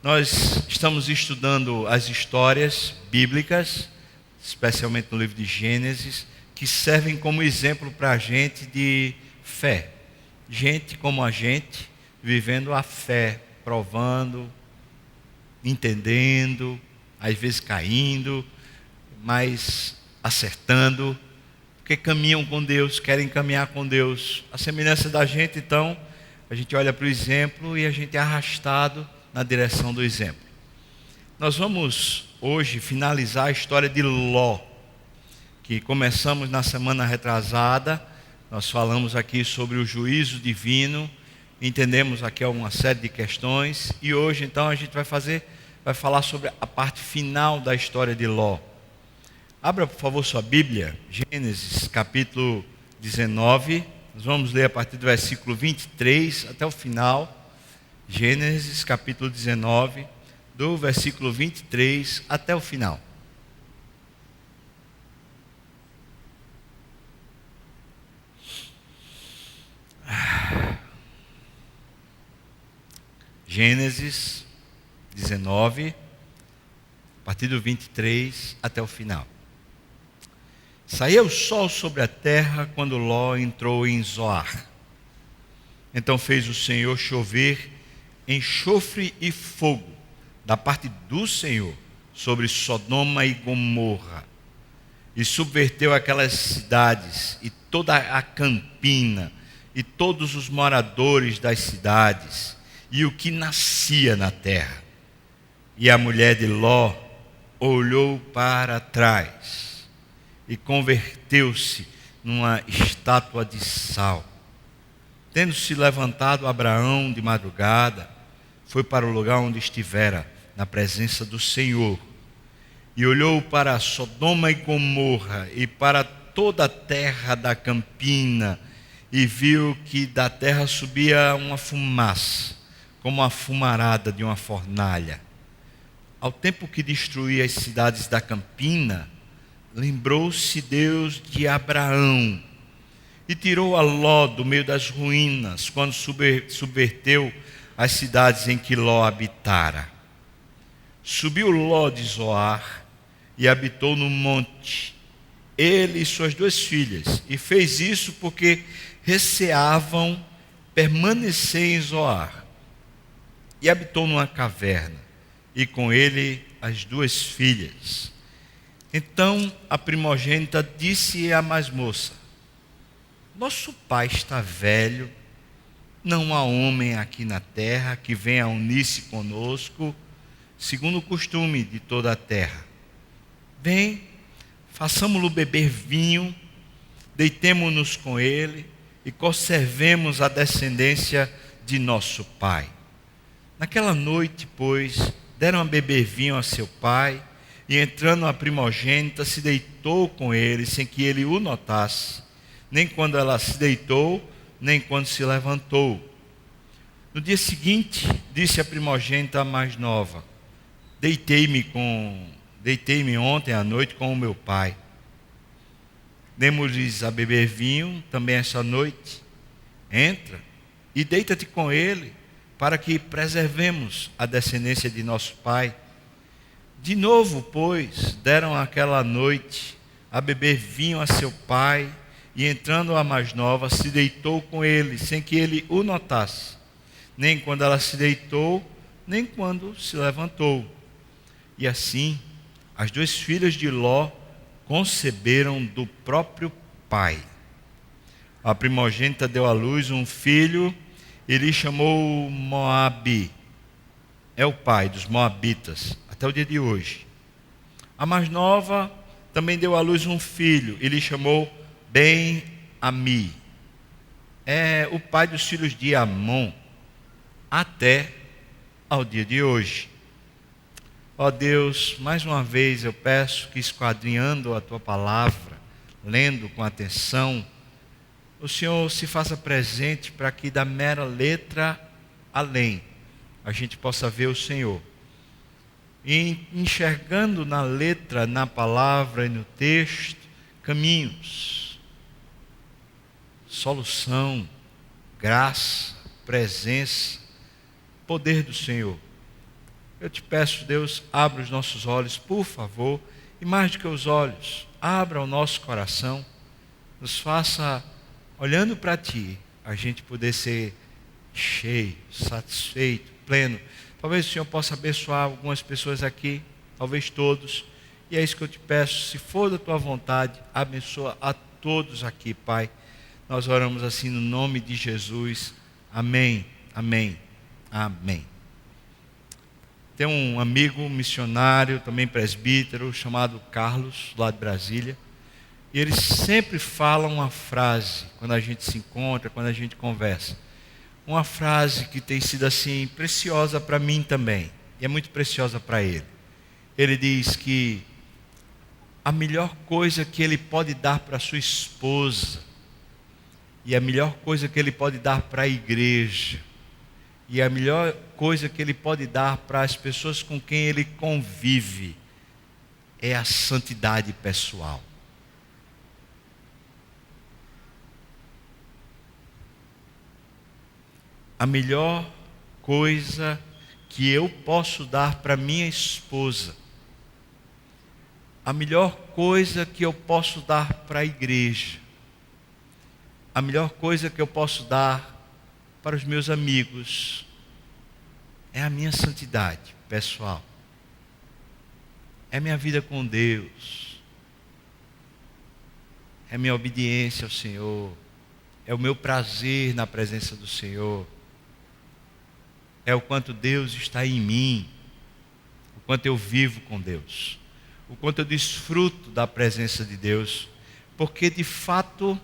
Nós estamos estudando as histórias bíblicas, especialmente no livro de Gênesis, que servem como exemplo para a gente de fé. Gente como a gente, vivendo a fé, provando, entendendo, às vezes caindo, mas acertando, porque caminham com Deus, querem caminhar com Deus. A semelhança da gente, então, a gente olha para o exemplo e a gente é arrastado na direção do exemplo. Nós vamos hoje finalizar a história de Ló, que começamos na semana retrasada. Nós falamos aqui sobre o juízo divino, entendemos aqui uma série de questões, e hoje então a gente vai falar sobre a parte final da história de Ló. Abra por favor sua Bíblia, Gênesis capítulo 19, nós vamos ler a partir do versículo 23 até o final. Gênesis capítulo 19, do versículo 23 até o final. Gênesis 19, a partir do 23 até o final. Saía o sol sobre a terra quando Ló entrou em Zoar. Então fez o Senhor chover enxofre e fogo da parte do Senhor sobre Sodoma e Gomorra, e subverteu aquelas cidades e toda a campina e todos os moradores das cidades e o que nascia na terra. E a mulher de Ló olhou para trás e converteu-se numa estátua de sal. Tendo-se levantado Abraão de madrugada, foi para o lugar onde estivera, na presença do Senhor, e olhou para Sodoma e Gomorra e para toda a terra da campina, e viu que da terra subia uma fumaça, como a fumarada de uma fornalha. Ao tempo que destruía as cidades da campina, lembrou-se Deus de Abraão, e tirou a Ló do meio das ruínas, quando subverteu as cidades em que Ló habitara. Subiu Ló de Zoar e habitou no monte, ele e suas duas filhas, e fez isso porque receavam permanecer em Zoar. E habitou numa caverna, e com ele as duas filhas. Então a primogênita disse à mais moça: nosso pai está velho, não há homem aqui na terra que venha unir-se conosco, segundo o costume de toda a terra. Vem, façamo-lo beber vinho, deitemo-nos com ele e conservemos a descendência de nosso pai. Naquela noite, pois, deram a beber vinho a seu pai, e entrando a primogênita se deitou com ele, sem que ele o notasse, nem quando ela se deitou, nem quando se levantou. No dia seguinte, disse a primogênita mais nova: Deitei-me ontem à noite com o meu pai. Demos-lhes a beber vinho também esta noite. Entra e deita-te com ele, para que preservemos a descendência de nosso pai. De novo, pois, deram aquela noite a beber vinho a seu pai, e entrando a mais nova, se deitou com ele, sem que ele o notasse, nem quando ela se deitou, nem quando se levantou. E assim, as duas filhas de Ló conceberam do próprio pai. A primogênita deu à luz um filho, e lhe chamou Moabe. É o pai dos moabitas, até o dia de hoje. A mais nova também deu à luz um filho, e lhe chamou Ben-Ami. É o pai dos filhos de Amon, até ao dia de hoje. Ó Deus, mais uma vez eu peço que, esquadrinhando a tua palavra, lendo com atenção, o Senhor se faça presente para que da mera letra além a gente possa ver o Senhor. E enxergando na letra, na palavra e no texto, caminhos, solução, graça, presença, poder do Senhor. Eu te peço, Deus, abra os nossos olhos, por favor, e mais do que os olhos, abra o nosso coração, nos faça, olhando para Ti, a gente poder ser cheio, satisfeito, pleno. Talvez o Senhor possa abençoar algumas pessoas aqui, talvez todos, e é isso que eu te peço, se for da Tua vontade, abençoa a todos aqui, Pai. Nós oramos assim no nome de Jesus, amém, amém, amém. Tem um amigo missionário, também presbítero, chamado Carlos, lá de Brasília, e ele sempre fala uma frase, quando a gente se encontra, quando a gente conversa, uma frase que tem sido assim, preciosa para mim também, e é muito preciosa para ele. Ele diz que a melhor coisa que ele pode dar para sua esposa, e a melhor coisa que ele pode dar para a igreja, e a melhor coisa que ele pode dar para as pessoas com quem ele convive, é a santidade pessoal. A melhor coisa que eu posso dar para minha esposa, a melhor coisa que eu posso dar para a igreja, a melhor coisa que eu posso dar para os meus amigos, é a minha santidade pessoal, é a minha vida com Deus, é a minha obediência ao Senhor, é o meu prazer na presença do Senhor, é o quanto Deus está em mim, o quanto eu vivo com Deus, o quanto eu desfruto da presença de Deus, porque de fato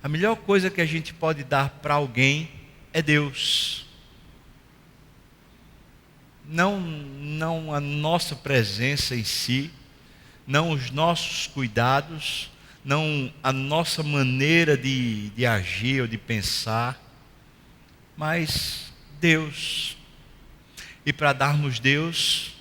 a melhor coisa que a gente pode dar para alguém é Deus. Não a nossa presença em si, não os nossos cuidados, não a nossa maneira de agir ou de pensar, mas Deus. E para darmos Deus,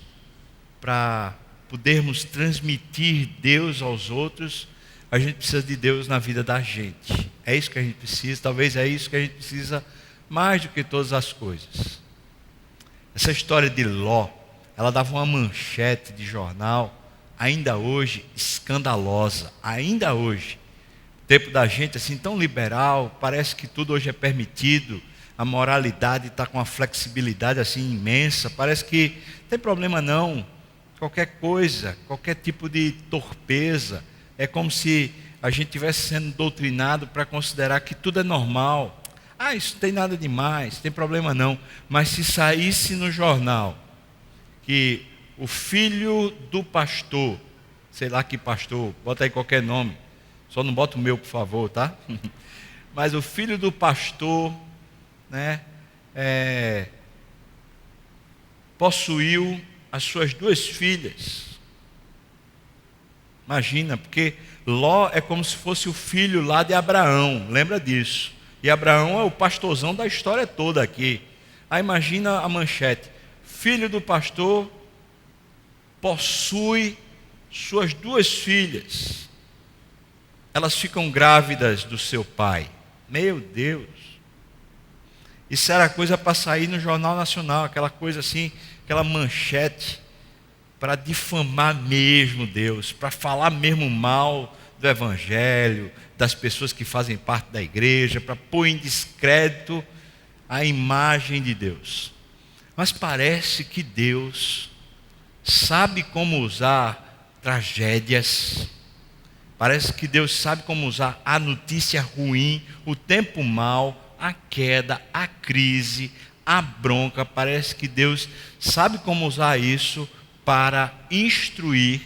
para podermos transmitir Deus aos outros, a gente precisa de Deus na vida da gente. É isso que a gente precisa, talvez é isso que a gente precisa mais do que todas as coisas. Essa história de Ló, ela dava uma manchete de jornal, ainda hoje, escandalosa, ainda hoje. O tempo da gente assim tão liberal, parece que tudo hoje é permitido, a moralidade está com uma flexibilidade assim imensa, parece que não tem problema não, qualquer coisa, qualquer tipo de torpeza, é como se a gente estivesse sendo doutrinado para considerar que tudo é normal. Isso não tem nada demais, não tem problema não. Mas se saísse no jornal que o filho do pastor, sei lá que pastor, bota aí qualquer nome, só não bota o meu, por favor, tá? Mas o filho do pastor, né, possuiu as suas 2 filhas. Imagina, porque Ló é como se fosse o filho lá de Abraão, lembra disso? E Abraão é o pastorzão da história toda aqui. Aí imagina a manchete: filho do pastor possui suas 2 filhas. Elas ficam grávidas do seu pai. Meu Deus! Isso era coisa para sair no Jornal Nacional, aquela coisa assim, aquela manchete para difamar mesmo Deus, para falar mesmo mal do Evangelho, das pessoas que fazem parte da igreja, para pôr em descrédito a imagem de Deus. Mas parece que Deus sabe como usar tragédias, parece que Deus sabe como usar a notícia ruim, o tempo mau, a queda, a crise, a bronca. Parece que Deus sabe como usar isso para instruir,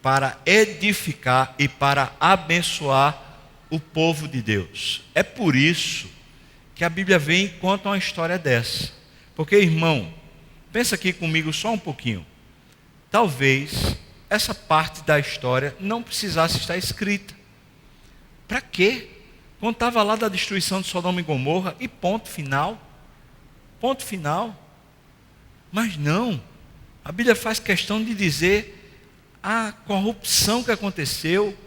para edificar e para abençoar o povo de Deus. É por isso que a Bíblia vem e conta uma história dessa. Porque, irmão, pensa aqui comigo só um pouquinho. Talvez essa parte da história não precisasse estar escrita. Para quê? Contava lá da destruição de Sodoma e Gomorra e ponto final. Ponto final. Mas não. A Bíblia faz questão de dizer a corrupção que aconteceu,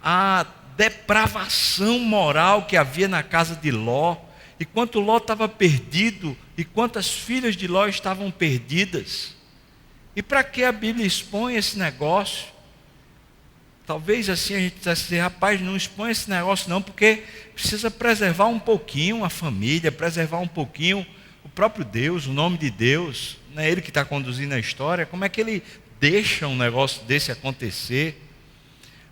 a depravação moral que havia na casa de Ló, e quanto Ló estava perdido, e quantas filhas de Ló estavam perdidas. E para que a Bíblia expõe esse negócio? Talvez assim a gente dissesse, rapaz, não expõe esse negócio não, porque precisa preservar um pouquinho a família, preservar um pouquinho o próprio Deus, o nome de Deus. Não é Ele que está conduzindo a história. Como é que Ele deixa um negócio desse acontecer?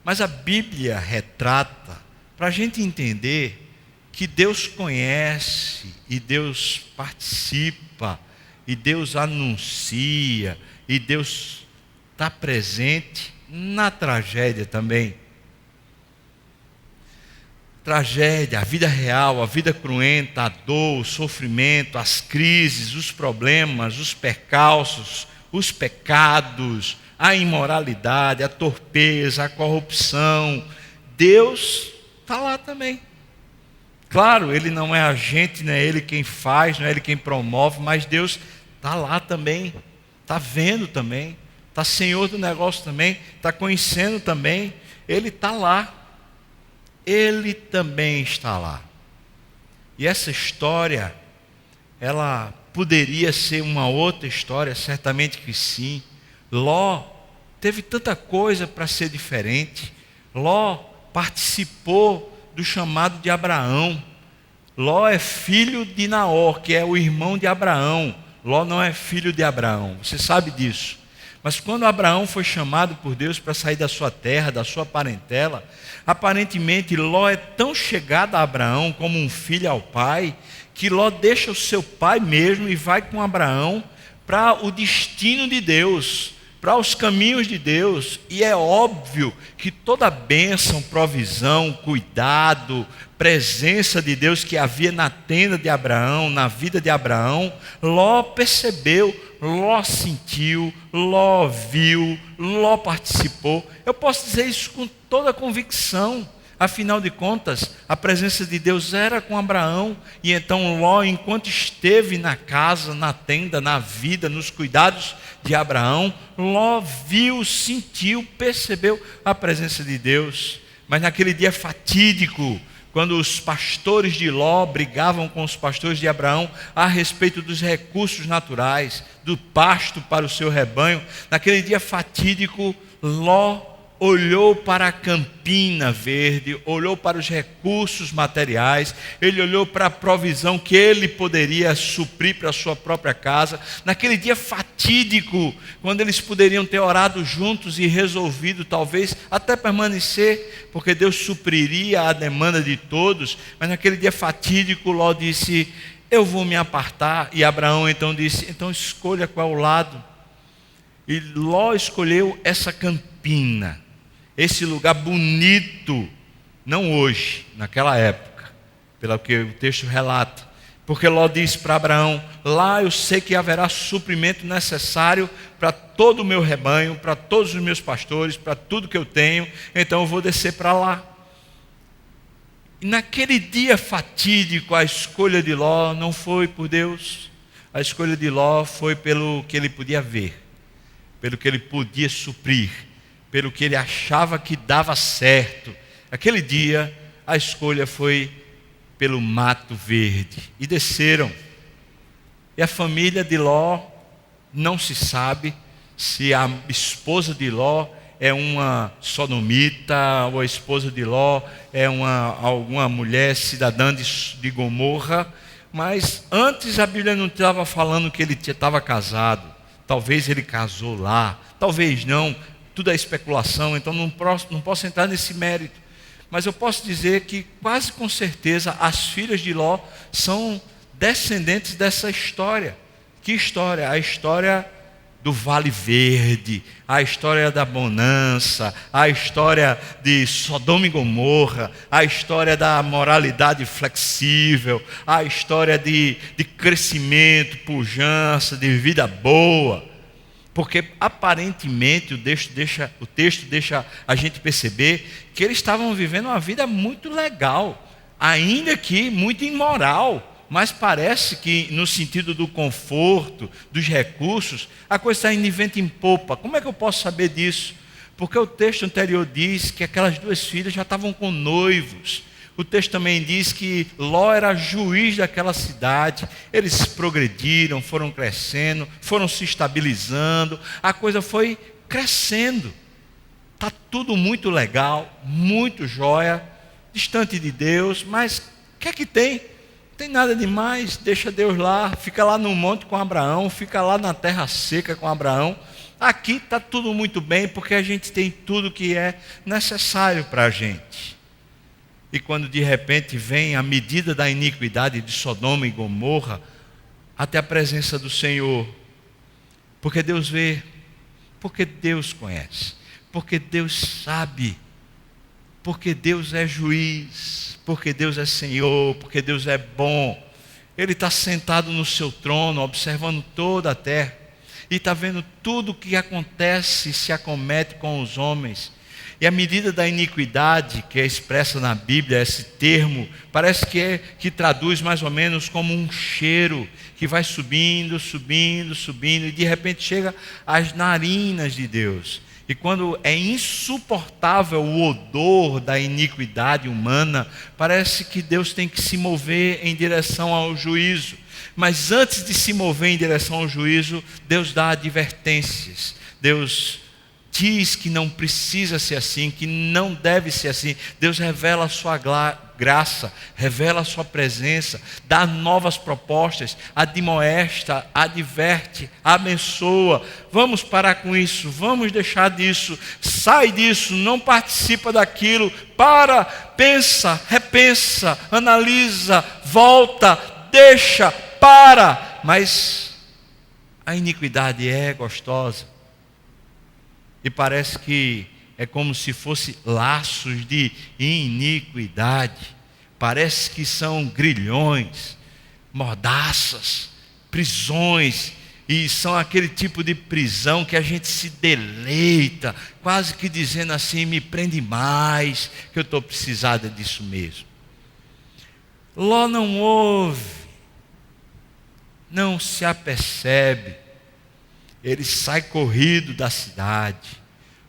Mas a Bíblia retrata, para a gente entender que Deus conhece, e Deus participa, e Deus anuncia, e Deus está presente na tragédia também. Tragédia, a vida real, a vida cruenta, a dor, o sofrimento, as crises, os problemas, os percalços, os pecados, a imoralidade, a torpeza, a corrupção. Deus está lá também. Claro, Ele não é agente, não é Ele quem faz, não é Ele quem promove, mas Deus está lá também, está vendo também, está senhor do negócio também, está conhecendo também. Ele está lá. Ele também está lá. E essa história, ela poderia ser uma outra história, certamente que sim. Ló teve tanta coisa para ser diferente. Ló participou do chamado de Abraão. Ló é filho de Naor, que é o irmão de Abraão. Ló não é filho de Abraão, você sabe disso. Mas quando Abraão foi chamado por Deus para sair da sua terra, da sua parentela, aparentemente Ló é tão chegado a Abraão como um filho ao pai, que Ló deixa o seu pai mesmo e vai com Abraão para o destino de Deus, para os caminhos de Deus. E é óbvio que toda bênção, provisão, cuidado, presença de Deus que havia na tenda de Abraão, na vida de Abraão, Ló percebeu, Ló sentiu, Ló viu, Ló participou. Eu posso dizer isso com toda a convicção. Afinal de contas, a presença de Deus era com Abraão. E então Ló, enquanto esteve na casa, na tenda, na vida, nos cuidados de Abraão, Ló viu, sentiu, percebeu a presença de Deus. Mas naquele dia fatídico, quando os pastores de Ló brigavam com os pastores de Abraão a respeito dos recursos naturais, do pasto para o seu rebanho, naquele dia fatídico, Ló olhou para a campina verde, olhou para os recursos materiais, ele olhou para a provisão que ele poderia suprir para a sua própria casa. Naquele dia fatídico, quando eles poderiam ter orado juntos e resolvido talvez até permanecer, porque Deus supriria a demanda de todos, mas naquele dia fatídico Ló disse, eu vou me apartar. E Abraão então disse, então escolha qual o lado. E Ló escolheu essa campina, esse lugar bonito, não hoje, naquela época, pelo que o texto relata, porque Ló disse para Abraão, lá eu sei que haverá suprimento necessário para todo o meu rebanho, para todos os meus pastores, para tudo que eu tenho, então eu vou descer para lá. E naquele dia fatídico, a escolha de Ló não foi por Deus, a escolha de Ló foi pelo que ele podia ver, pelo que ele podia suprir, pelo que ele achava que dava certo. Aquele dia, a escolha foi pelo mato verde. E desceram. E a família de Ló, não se sabe se a esposa de Ló é uma sodomita, ou a esposa de Ló é alguma mulher cidadã de Gomorra. Mas antes a Bíblia não estava falando que ele estava casado. Talvez ele casou lá, talvez não. Tudo é especulação, então não posso entrar nesse mérito. Mas eu posso dizer que quase com certeza as filhas de Ló são descendentes dessa história. Que história? A história do Vale Verde, a história da bonança, a história de Sodoma e Gomorra, a história da moralidade flexível, a história de crescimento, pujança, de vida boa. Porque aparentemente o texto deixa a gente perceber que eles estavam vivendo uma vida muito legal, ainda que muito imoral, mas parece que no sentido do conforto, dos recursos, a coisa está indo de vento em popa. Como é que eu posso saber disso? Porque o texto anterior diz que aquelas duas filhas já estavam com noivos. O texto também diz que Ló era juiz daquela cidade. Eles progrediram, foram crescendo, foram se estabilizando, a coisa foi crescendo. Está tudo muito legal, muito jóia, distante de Deus, mas o que é que tem? Não tem nada demais, deixa Deus lá, fica lá no monte com Abraão, fica lá na terra seca com Abraão. Aqui está tudo muito bem, porque a gente tem tudo que é necessário para a gente. E quando de repente vem a medida da iniquidade de Sodoma e Gomorra, até a presença do Senhor, porque Deus vê, porque Deus conhece, porque Deus sabe, porque Deus é juiz, porque Deus é Senhor, porque Deus é bom. Ele está sentado no seu trono, observando toda a terra, e está vendo tudo o que acontece e se acomete com os homens. E a medida da iniquidade, que é expressa na Bíblia, esse termo, parece que traduz mais ou menos como um cheiro, que vai subindo, subindo, subindo, e de repente chega às narinas de Deus. E quando é insuportável o odor da iniquidade humana, parece que Deus tem que se mover em direção ao juízo. Mas antes de se mover em direção ao juízo, Deus dá advertências. Deus diz que não precisa ser assim, que não deve ser assim. Deus revela a sua graça, revela a sua presença, dá novas propostas, admoesta, adverte, abençoa. Vamos parar com isso, vamos deixar disso, sai disso, não participa daquilo, para, pensa, repensa, analisa, volta, deixa, para. Mas a iniquidade é gostosa. E parece que é como se fosse laços de iniquidade. Parece que são grilhões, mordaças, prisões. E são aquele tipo de prisão que a gente se deleita, quase que dizendo assim, me prende mais, que eu estou precisada disso mesmo. Ló não ouve, não se apercebe. Ele sai corrido da cidade.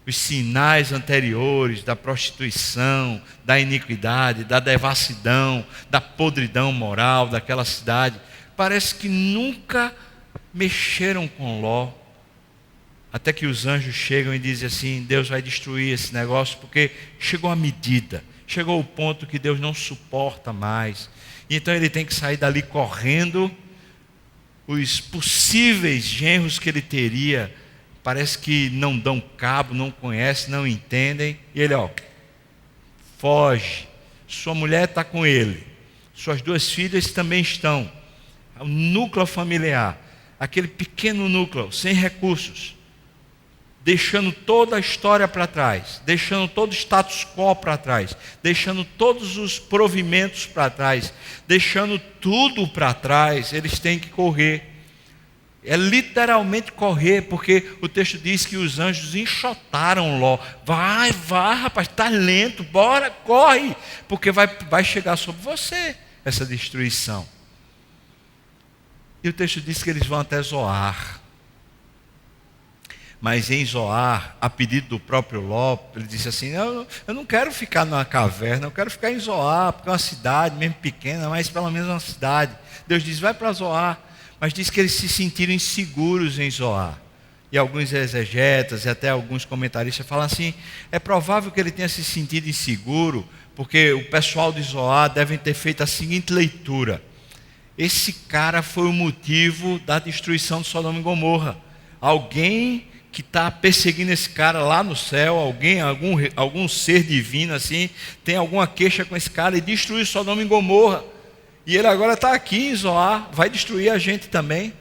Os sinais anteriores da prostituição, da iniquidade, da devassidão, da podridão moral daquela cidade, parece que nunca mexeram com Ló. Até que os anjos chegam e dizem assim, Deus vai destruir esse negócio, porque chegou a medida, chegou o ponto que Deus não suporta mais. E então ele tem que sair dali correndo. Os possíveis genros que ele teria, parece que não dão cabo, não conhecem, não entendem. E ele, foge. Sua mulher está com ele. Suas 2 filhas também estão. O núcleo familiar, aquele pequeno núcleo, sem recursos, deixando toda a história para trás, deixando todo o status quo para trás, deixando todos os provimentos para trás, deixando tudo para trás. Eles têm que correr. É literalmente correr, porque o texto diz que os anjos enxotaram Ló. Vai, rapaz, está lento, bora, corre, porque vai chegar sobre você essa destruição. E o texto diz que eles vão até Zoar. Mas em Zoar, a pedido do próprio Ló, ele disse assim, eu não quero ficar numa caverna, eu quero ficar em Zoar, porque é uma cidade mesmo pequena, mas pelo menos uma cidade. Deus diz, vai para Zoar. Mas diz que eles se sentiram inseguros em Zoar. E alguns exegetas e até alguns comentaristas falam assim, é provável que ele tenha se sentido inseguro, porque o pessoal de Zoar devem ter feito a seguinte leitura. Esse cara foi o motivo da destruição de Sodoma e Gomorra. Alguém que está perseguindo esse cara lá no céu, algum ser divino assim, tem alguma queixa com esse cara e destruiu Sodoma e Gomorra. E ele agora está aqui em Zoar, vai destruir a gente também.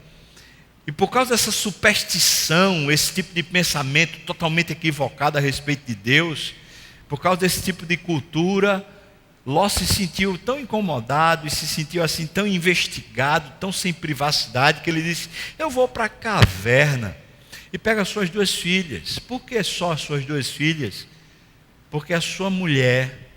E por causa dessa superstição, esse tipo de pensamento totalmente equivocado a respeito de Deus, por causa desse tipo de cultura, Ló se sentiu tão incomodado e se sentiu assim tão investigado, tão sem privacidade, que ele disse, eu vou para a caverna e pega as suas 2 filhas. Por que só as suas 2 filhas? Porque a sua mulher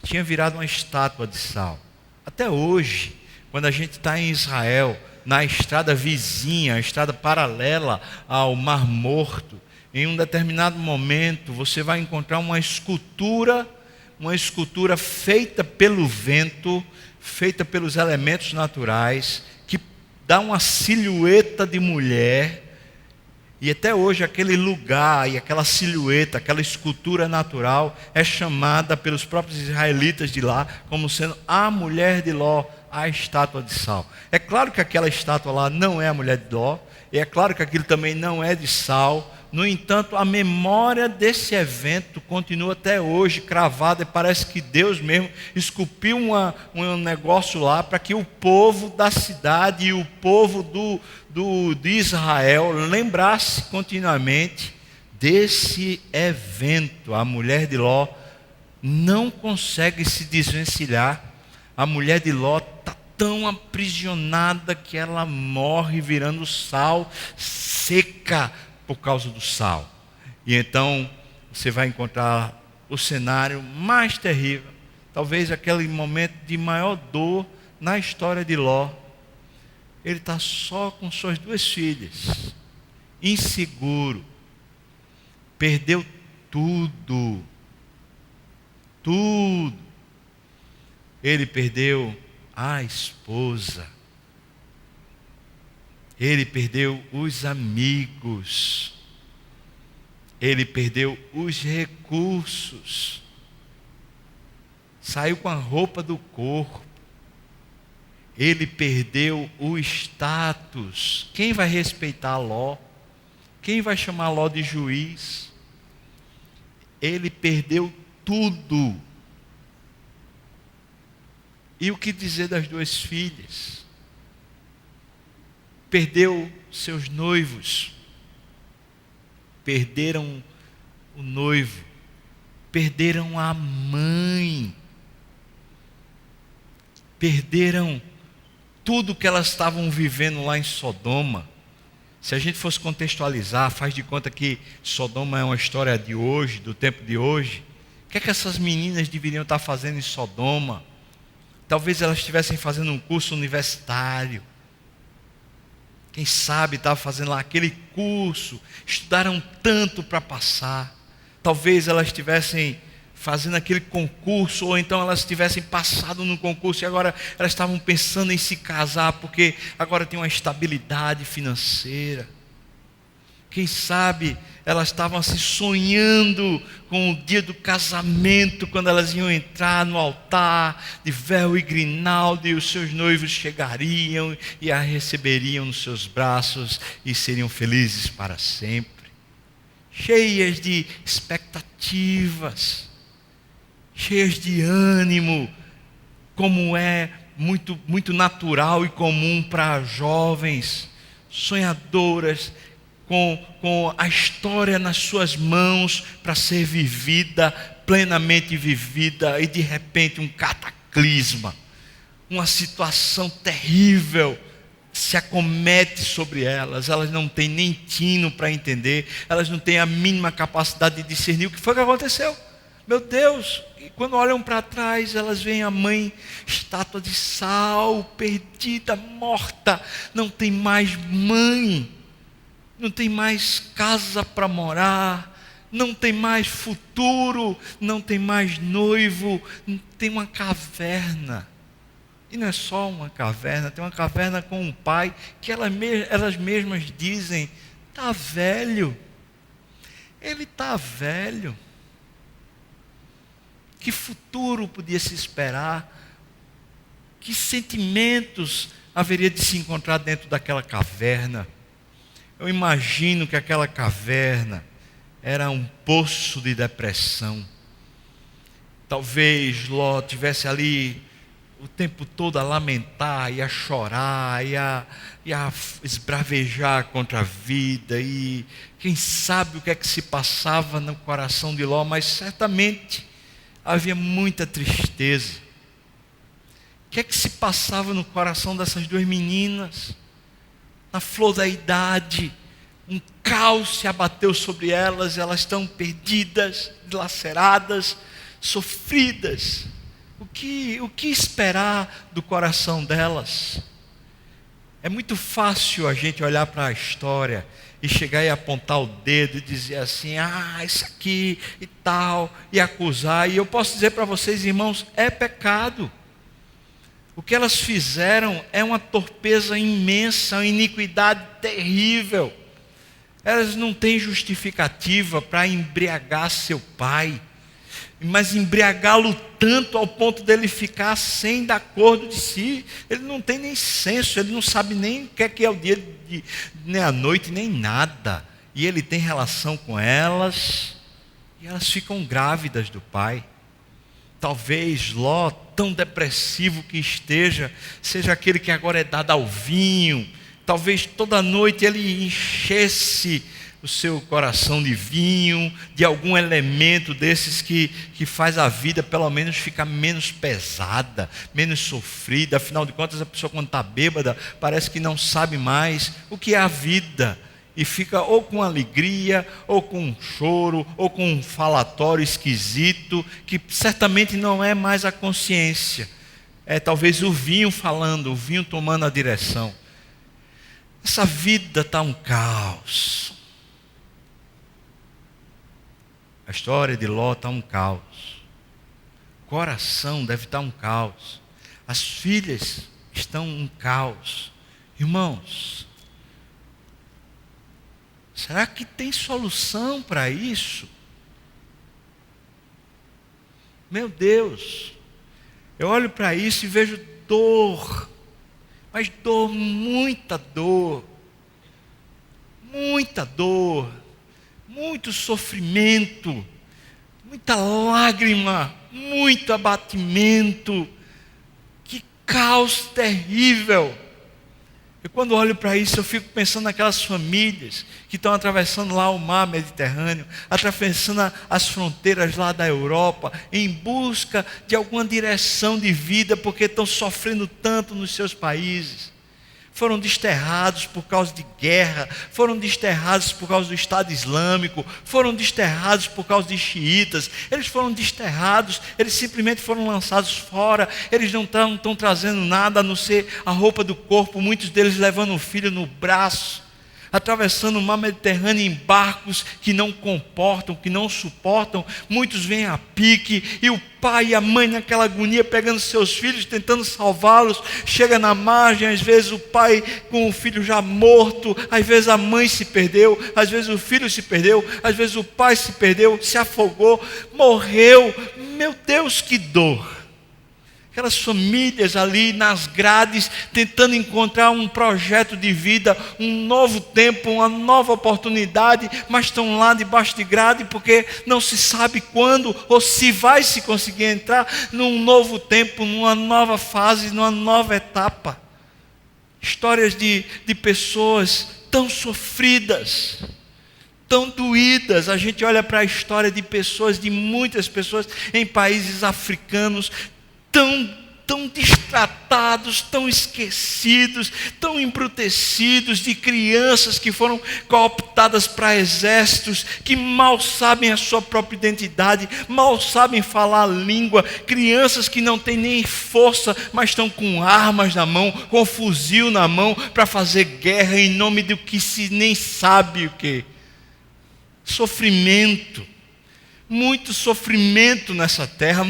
tinha virado uma estátua de sal. Até hoje, quando a gente está em Israel, na estrada vizinha, a estrada paralela ao Mar Morto, em um determinado momento você vai encontrar uma escultura uma escultura feita pelo vento, feita pelos elementos naturais, que dá uma silhueta de mulher. E até hoje aquele lugar e aquela silhueta, aquela escultura natural é chamada pelos próprios israelitas de lá como sendo a mulher de Ló, a estátua de sal. É claro que aquela estátua lá não é a mulher de Ló, e é claro que aquilo também não é de sal. No entanto, a memória desse evento continua até hoje cravada, e parece que Deus mesmo esculpiu um negócio lá para que o povo da cidade e o povo de Israel lembrasse continuamente desse evento. A mulher de Ló não consegue se desvencilhar. A mulher de Ló está tão aprisionada que ela morre virando sal, seca por causa do sal. E então você vai encontrar o cenário mais terrível, talvez aquele momento de maior dor na história de Ló. Ele está só com suas 2 filhas, inseguro, perdeu tudo. Ele perdeu a esposa, ele perdeu os amigos, ele perdeu os recursos, saiu com a roupa do corpo, ele perdeu o status. Quem vai respeitar Ló? Quem vai chamar Ló de juiz? Ele perdeu tudo. E o que dizer das 2 filhas? Perdeu seus noivos, perderam o noivo, perderam a mãe, perderam tudo que elas estavam vivendo lá em Sodoma. Se a gente fosse contextualizar, faz de conta que Sodoma é uma história de hoje, do tempo de hoje. O que é que essas meninas deveriam estar fazendo em Sodoma? Talvez elas estivessem fazendo um curso universitário. Quem sabe estava fazendo lá aquele curso, estudaram tanto para passar. Talvez elas estivessem fazendo aquele concurso, ou então elas tivessem passado no concurso e agora elas estavam pensando em se casar, porque agora tem uma estabilidade financeira. Quem sabe elas estavam assim sonhando com o dia do casamento, quando elas iam entrar no altar de véu e grinalda, e os seus noivos chegariam e a receberiam nos seus braços e seriam felizes para sempre, cheias de expectativas, cheias de ânimo, como é muito natural e comum para jovens, sonhadoras, com a história nas suas mãos para ser vivida, plenamente vivida, e de repente um cataclisma, uma situação terrível se acomete sobre elas. Elas não têm nem tino para entender, elas não têm a mínima capacidade de discernir o que foi que aconteceu. Meu Deus! E quando olham para trás, elas veem a mãe, estátua de sal, perdida, morta, não tem mais mãe, não tem mais casa para morar, não tem mais futuro, não tem mais noivo, tem uma caverna. E não é só uma caverna, tem uma caverna com um pai que elas mesmas dizem: está velho, ele está velho. Que futuro podia se esperar? Que sentimentos haveria de se encontrar dentro daquela caverna? Eu imagino que aquela caverna era um poço de depressão. Talvez Ló tivesse ali o tempo todo a lamentar e a chorar e a esbravejar contra a vida, e quem sabe o que é que se passava no coração de Ló, mas certamente havia muita tristeza. O que é que se passava no coração dessas 2 meninas? Na flor da idade, um caos se abateu sobre elas, elas estão perdidas, dilaceradas, sofridas. O que esperar do coração delas? É muito fácil a gente olhar para a história e chegar e apontar o dedo e dizer assim, isso aqui e tal, e acusar. E eu posso dizer para vocês, irmãos, é pecado. O que elas fizeram é uma torpeza imensa, uma iniquidade terrível. Elas não têm justificativa para embriagar seu pai, mas embriagá-lo tanto ao ponto dele ficar sem dar acordo de si. Ele não tem nem senso, ele não sabe nem o que é o dia, nem a noite, nem nada. E ele tem relação com elas, e elas ficam grávidas do pai. Talvez Ló, tão depressivo que esteja, seja aquele que agora é dado ao vinho. Talvez toda noite ele enchesse o seu coração de vinho, de algum elemento desses que faz a vida pelo menos ficar menos pesada, menos sofrida. Afinal de contas, a pessoa quando está bêbada parece que não sabe mais o que é a vida, e fica ou com alegria, ou com um choro, ou com um falatório esquisito, que certamente não é mais a consciência. É talvez o vinho falando, o vinho tomando a direção. Essa vida está um caos. A história de Ló está um caos. O coração deve estar um caos. As filhas estão um caos. Irmãos, será que tem solução para isso? Meu Deus, eu olho para isso e vejo dor, mas dor, muita dor, muito sofrimento, muita lágrima, muito abatimento, que caos terrível. E quando olho para isso, eu fico pensando naquelas famílias que estão atravessando lá o mar Mediterrâneo, atravessando as fronteiras lá da Europa, em busca de alguma direção de vida, porque estão sofrendo tanto nos seus países. Foram desterrados por causa de guerra, foram desterrados por causa do Estado Islâmico, foram desterrados por causa de xiitas. Eles foram desterrados, eles simplesmente foram lançados fora. Eles não estão trazendo nada a não ser a roupa do corpo, muitos deles levando o filho no braço, atravessando o mar Mediterrâneo em barcos que não comportam, que não suportam. Muitos vêm a pique, e o pai e a mãe naquela agonia, pegando seus filhos, tentando salvá-los. Chega na margem, às vezes o pai com o filho já morto, às vezes a mãe se perdeu, às vezes o filho se perdeu, às vezes o pai se perdeu, se afogou, morreu. Meu Deus, que dor! Aquelas famílias ali nas grades, tentando encontrar um projeto de vida, um novo tempo, uma nova oportunidade, mas estão lá debaixo de grade, porque não se sabe quando ou se vai se conseguir entrar num novo tempo, numa nova fase, numa nova etapa. Histórias de pessoas tão sofridas, tão doídas. A gente olha para a história de pessoas, de muitas pessoas em países africanos, tão destratados, tão esquecidos, tão embrutecidos, de crianças que foram cooptadas para exércitos, que mal sabem a sua própria identidade, mal sabem falar a língua, crianças que não têm nem força, mas estão com armas na mão, com fuzil na mão, para fazer guerra em nome do que se nem sabe o que. Sofrimento. Muito sofrimento nessa terra,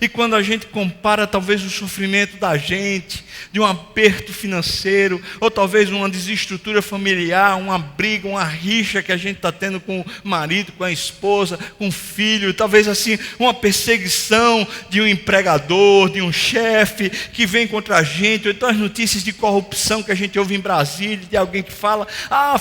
e quando a gente compara talvez o sofrimento da gente, de um aperto financeiro, ou talvez uma desestrutura familiar, uma briga, uma rixa que a gente está tendo com o marido, com a esposa, com o filho, talvez assim, uma perseguição de um empregador, de um chefe que vem contra a gente, ou então as notícias de corrupção que a gente ouve em Brasília, de alguém que fala,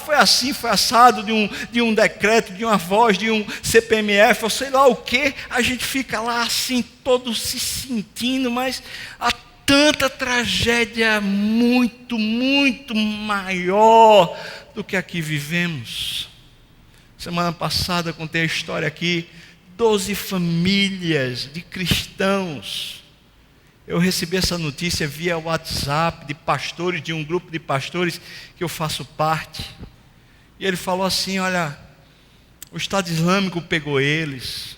foi assim, foi assado, de um decreto, de uma voz, de um CPMF, ou sei lá o que, a gente fica lá assim, todo se sentindo, mas há tanta tragédia muito, muito maior do que aqui vivemos. Semana passada contei a história aqui, 12 famílias de cristãos. Eu recebi essa notícia via WhatsApp de pastores, de um grupo de pastores que eu faço parte. E ele falou assim, olha, o Estado Islâmico pegou eles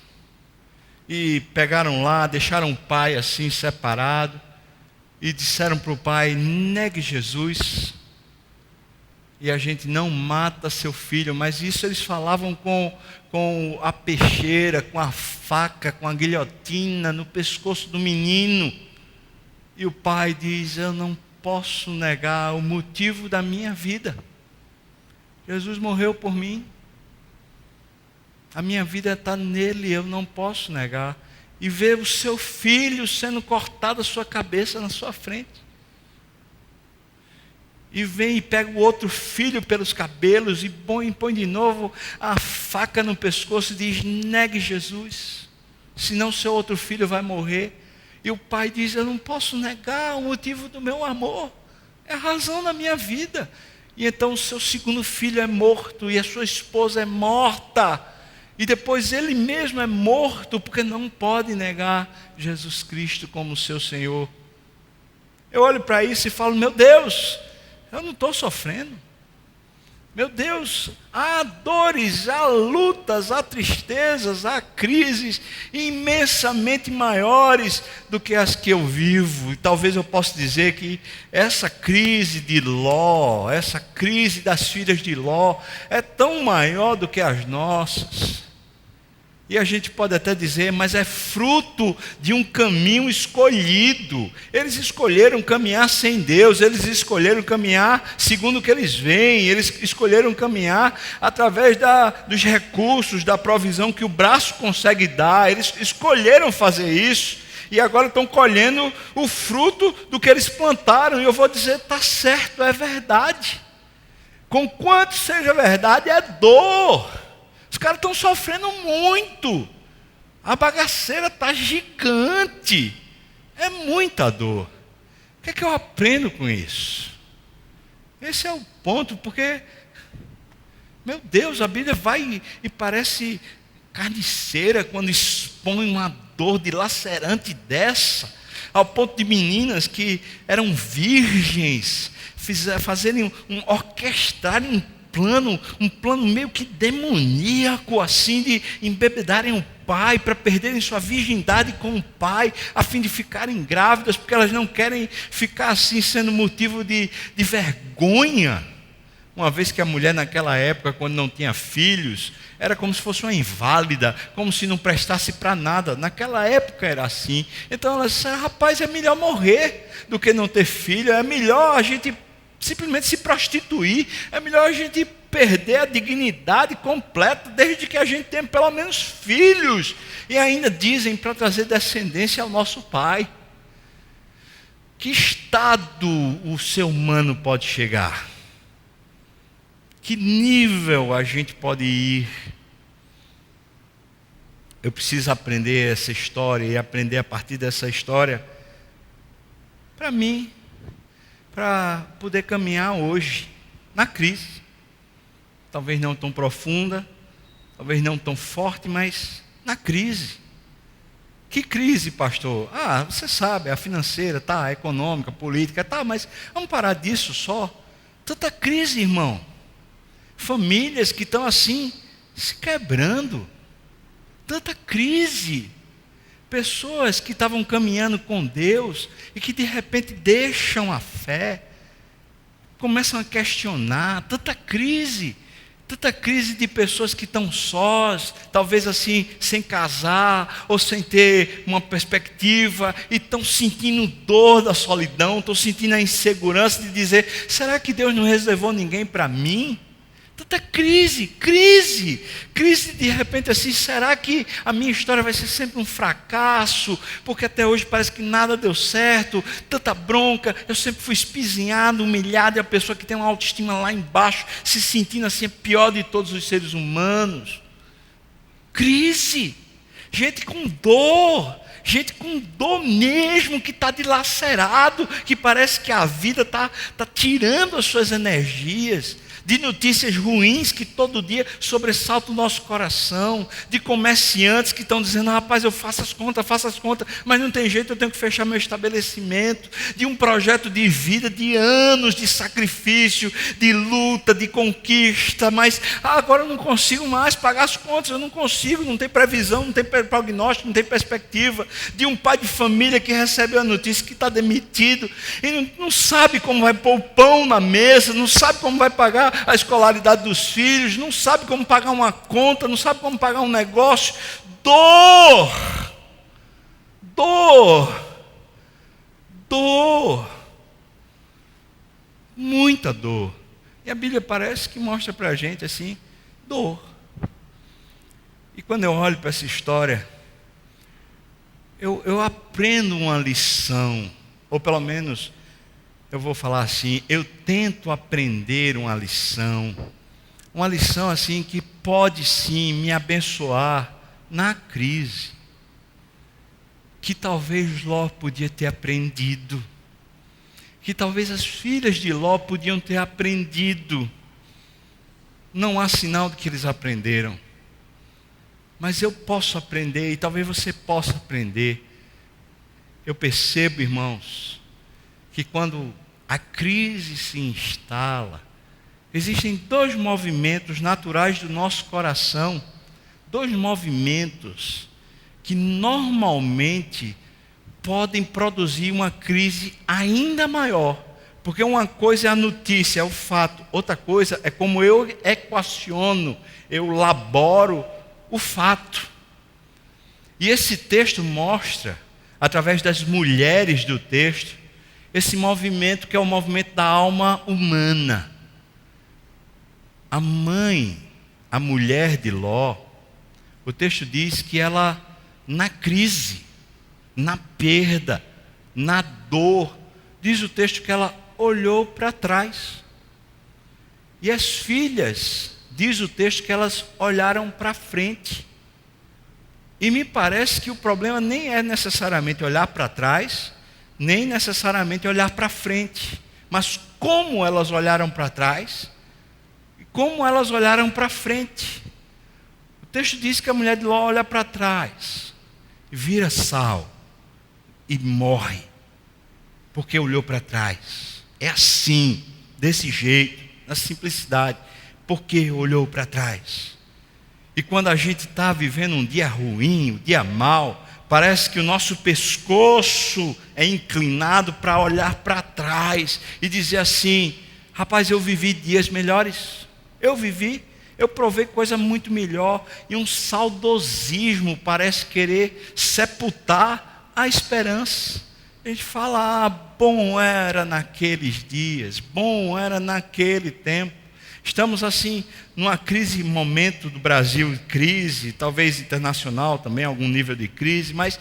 e pegaram lá, deixaram o pai assim separado e disseram para o pai, negue Jesus. e a gente não mata seu filho, mas isso eles falavam com a peixeira, com a faca, com a guilhotina no pescoço do menino. E o pai diz: eu não posso negar o motivo da minha vida. Jesus morreu por mim. A minha vida está nele, eu não posso negar. E ver o seu filho sendo cortado a sua cabeça na sua frente. E vem e pega o outro filho pelos cabelos e põe de novo a faca no pescoço e diz: negue Jesus, senão seu outro filho vai morrer. E o pai diz: eu não posso negar o motivo do meu amor, é a razão da minha vida. E então o seu segundo filho é morto e a sua esposa é morta. E depois ele mesmo é morto porque não pode negar Jesus Cristo como seu Senhor. Eu olho para isso e falo: meu Deus, eu não estou sofrendo. Meu Deus, há dores, há lutas, há tristezas, há crises imensamente maiores do que as que eu vivo. E talvez eu possa dizer que essa crise de Ló, essa crise das filhas de Ló, é tão maior do que as nossas. E a gente pode até dizer: mas é fruto de um caminho escolhido. Eles escolheram caminhar sem Deus, eles escolheram caminhar segundo o que eles veem, eles escolheram caminhar através dos recursos, da provisão que o braço consegue dar, eles escolheram fazer isso, e agora estão colhendo o fruto do que eles plantaram. E eu vou dizer: está certo, é verdade. Conquanto seja verdade, é dor. Os caras estão sofrendo muito. A bagaceira está gigante. É muita dor. O que é que eu aprendo com isso? Esse é o ponto, porque, meu Deus, a Bíblia vai e parece carniceira quando expõe uma dor dilacerante dessa, ao ponto de meninas que eram virgens fazerem orquestrarem um plano meio que demoníaco, assim, de embebedarem o pai, para perderem sua virgindade com o pai, a fim de ficarem grávidas, porque elas não querem ficar assim, sendo motivo de vergonha. Uma vez que a mulher naquela época, quando não tinha filhos, era como se fosse uma inválida, como se não prestasse para nada. Naquela época era assim. Então ela disse: rapaz, é melhor morrer do que não ter filho, é melhor a gente simplesmente se prostituir, é melhor a gente perder a dignidade completa, desde que a gente tenha pelo menos filhos, e ainda dizem para trazer descendência ao nosso pai. Que estado o ser humano pode chegar? Que nível a gente pode ir? Eu preciso aprender essa história e aprender a partir dessa história, para mim, para poder caminhar hoje na crise. Talvez não tão profunda, talvez não tão forte, mas na crise. Que crise, pastor? Você sabe, a financeira, tá, a econômica, a política, tá, mas vamos parar disso só. Tanta crise, irmão. Famílias que estão assim, se quebrando. Tanta crise. Pessoas que estavam caminhando com Deus e que de repente deixam a fé, começam a questionar. Tanta crise de pessoas que estão sós, talvez assim, sem casar, ou sem ter uma perspectiva, e estão sentindo dor da solidão, estão sentindo a insegurança de dizer: será que Deus não reservou ninguém para mim? Tanta crise de repente assim: será que a minha história vai ser sempre um fracasso, porque até hoje parece que nada deu certo, tanta bronca, eu sempre fui espizinhado, humilhado, e a pessoa que tem uma autoestima lá embaixo, se sentindo assim, a pior de todos os seres humanos. Crise, gente com dor mesmo, que está dilacerado, que parece que a vida está tirando as suas energias, de notícias ruins que todo dia sobressaltam o nosso coração, de comerciantes que estão dizendo: rapaz, eu faço as contas, mas não tem jeito, eu tenho que fechar meu estabelecimento, de um projeto de vida, de anos de sacrifício, de luta, de conquista, mas agora eu não consigo mais pagar as contas, eu não consigo, não tem previsão, não tem prognóstico, não tem perspectiva. de um pai de família que recebeu a notícia que está demitido e não sabe como vai pôr o pão na mesa, não sabe como vai pagar a escolaridade dos filhos, não sabe como pagar uma conta, não sabe como pagar um negócio. Dor, muita dor. E a Bíblia parece que mostra para a gente assim, dor. E quando eu olho para essa história, eu aprendo uma lição, ou pelo menos, eu vou falar assim, eu tento aprender uma lição assim que pode sim me abençoar na crise, que talvez Ló podia ter aprendido, que talvez as filhas de Ló podiam ter aprendido. Não há sinal de que eles aprenderam, mas eu posso aprender, e talvez você possa aprender. Eu percebo, irmãos, que quando a crise se instala, existem dois movimentos naturais do nosso coração, dois movimentos que normalmente podem produzir uma crise ainda maior, porque uma coisa é a notícia, é o fato, outra coisa é como eu equaciono, eu laboro o fato. E esse texto mostra, através das mulheres do texto, esse movimento que é o movimento da alma humana. A mãe, a mulher de Ló, o texto diz que ela, na crise, na perda, na dor, diz o texto que ela olhou para trás. E as filhas, diz o texto que elas olharam para frente. E me parece que o problema nem é necessariamente olhar para trás, nem necessariamente olhar para frente, mas como elas olharam para trás e como elas olharam para frente. O texto diz que a mulher de Ló olha para trás, vira sal e morre, porque olhou para trás. É assim, desse jeito, na simplicidade, porque olhou para trás. E quando a gente está vivendo um dia ruim, um dia mau, parece que o nosso pescoço é inclinado para olhar para trás e dizer assim: rapaz, eu vivi dias melhores, eu provei coisa muito melhor, e um saudosismo parece querer sepultar a esperança. A gente fala: bom era naqueles dias, bom era naquele tempo. Estamos assim, numa crise, momento do Brasil, crise, talvez internacional também, algum nível de crise, mas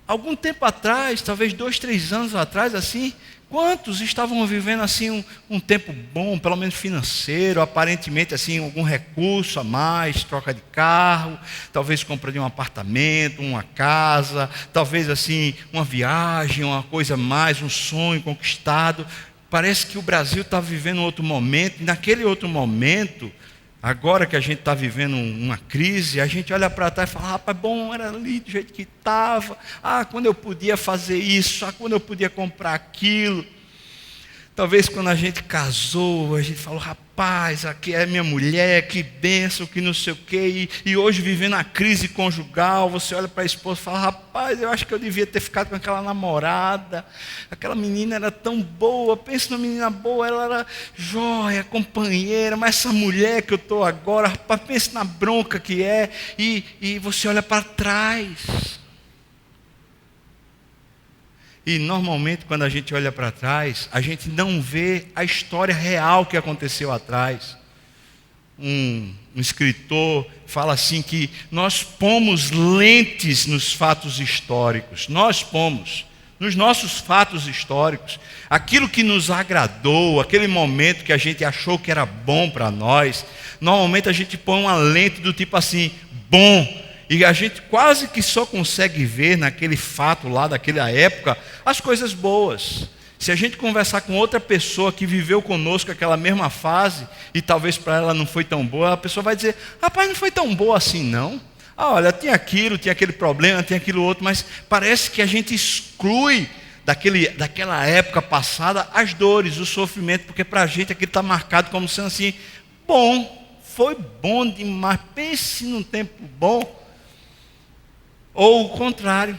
algum tempo atrás, talvez 2, 3 anos atrás, assim, quantos estavam vivendo assim um tempo bom, pelo menos financeiro, aparentemente assim, algum recurso a mais, troca de carro, talvez compra de um apartamento, uma casa, talvez assim, uma viagem, uma coisa a mais, um sonho conquistado. Parece que o Brasil está vivendo outro momento, e naquele outro momento, agora que a gente está vivendo uma crise, a gente olha para trás e fala: rapaz, bom, era ali do jeito que estava, quando eu podia fazer isso, quando eu podia comprar aquilo. Talvez quando a gente casou, a gente falou: rapaz, aqui é minha mulher, que bênção, que não sei o quê. E hoje, vivendo a crise conjugal, você olha para a esposa e fala: rapaz, eu acho que eu devia ter ficado com aquela namorada. Aquela menina era tão boa, pensa numa menina boa, ela era jóia, companheira, mas essa mulher que eu estou agora, rapaz, pensa na bronca que é. E você olha para trás. E normalmente quando a gente olha para trás, a gente não vê a história real que aconteceu atrás. Um escritor fala assim que nós pomos lentes nos fatos históricos. Nós pomos nos nossos fatos históricos aquilo que nos agradou, aquele momento que a gente achou que era bom para nós. Normalmente a gente põe uma lente do tipo assim, bom. E a gente quase que só consegue ver naquele fato lá daquela época as coisas boas. Se a gente conversar com outra pessoa que viveu conosco aquela mesma fase, e talvez para ela não foi tão boa, a pessoa vai dizer: rapaz, não foi tão boa assim não. Olha, tinha aquilo, tinha aquele problema, tinha aquilo outro, mas parece que a gente exclui daquela época passada as dores, o sofrimento, porque para a gente aquilo está marcado como sendo assim, bom, foi bom demais, pense num tempo bom. Ou o contrário,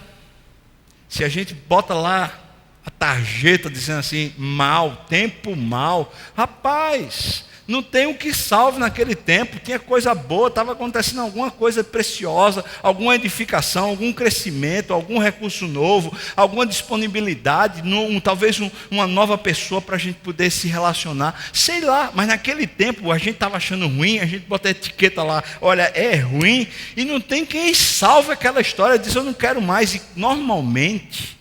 se a gente bota lá a tarjeta dizendo assim, mal, tempo mal, rapaz, não tem o que salve naquele tempo, tinha coisa boa, estava acontecendo alguma coisa preciosa, alguma edificação, algum crescimento, algum recurso novo, alguma disponibilidade, talvez uma nova pessoa para a gente poder se relacionar, sei lá, mas naquele tempo a gente estava achando ruim, a gente bota a etiqueta lá, olha, é ruim, e não tem quem salve aquela história, diz eu não quero mais, e normalmente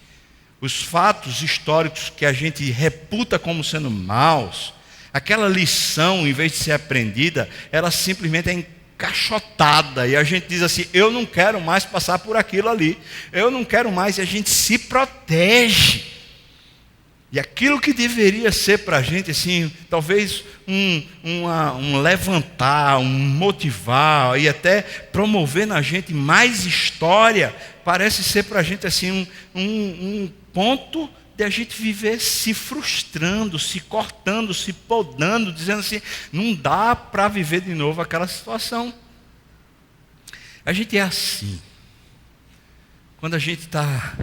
os fatos históricos que a gente reputa como sendo maus, aquela lição, em vez de ser aprendida, ela simplesmente é encaixotada. E a gente diz assim, eu não quero mais passar por aquilo ali. Eu não quero mais. E a gente se protege. E aquilo que deveria ser para a gente, assim, talvez um levantar, um motivar e até promover na gente mais história, parece ser para a gente assim um ponto de a gente viver se frustrando, se cortando, se podando, dizendo assim, não dá para viver de novo aquela situação. A gente é assim. Quando a gente está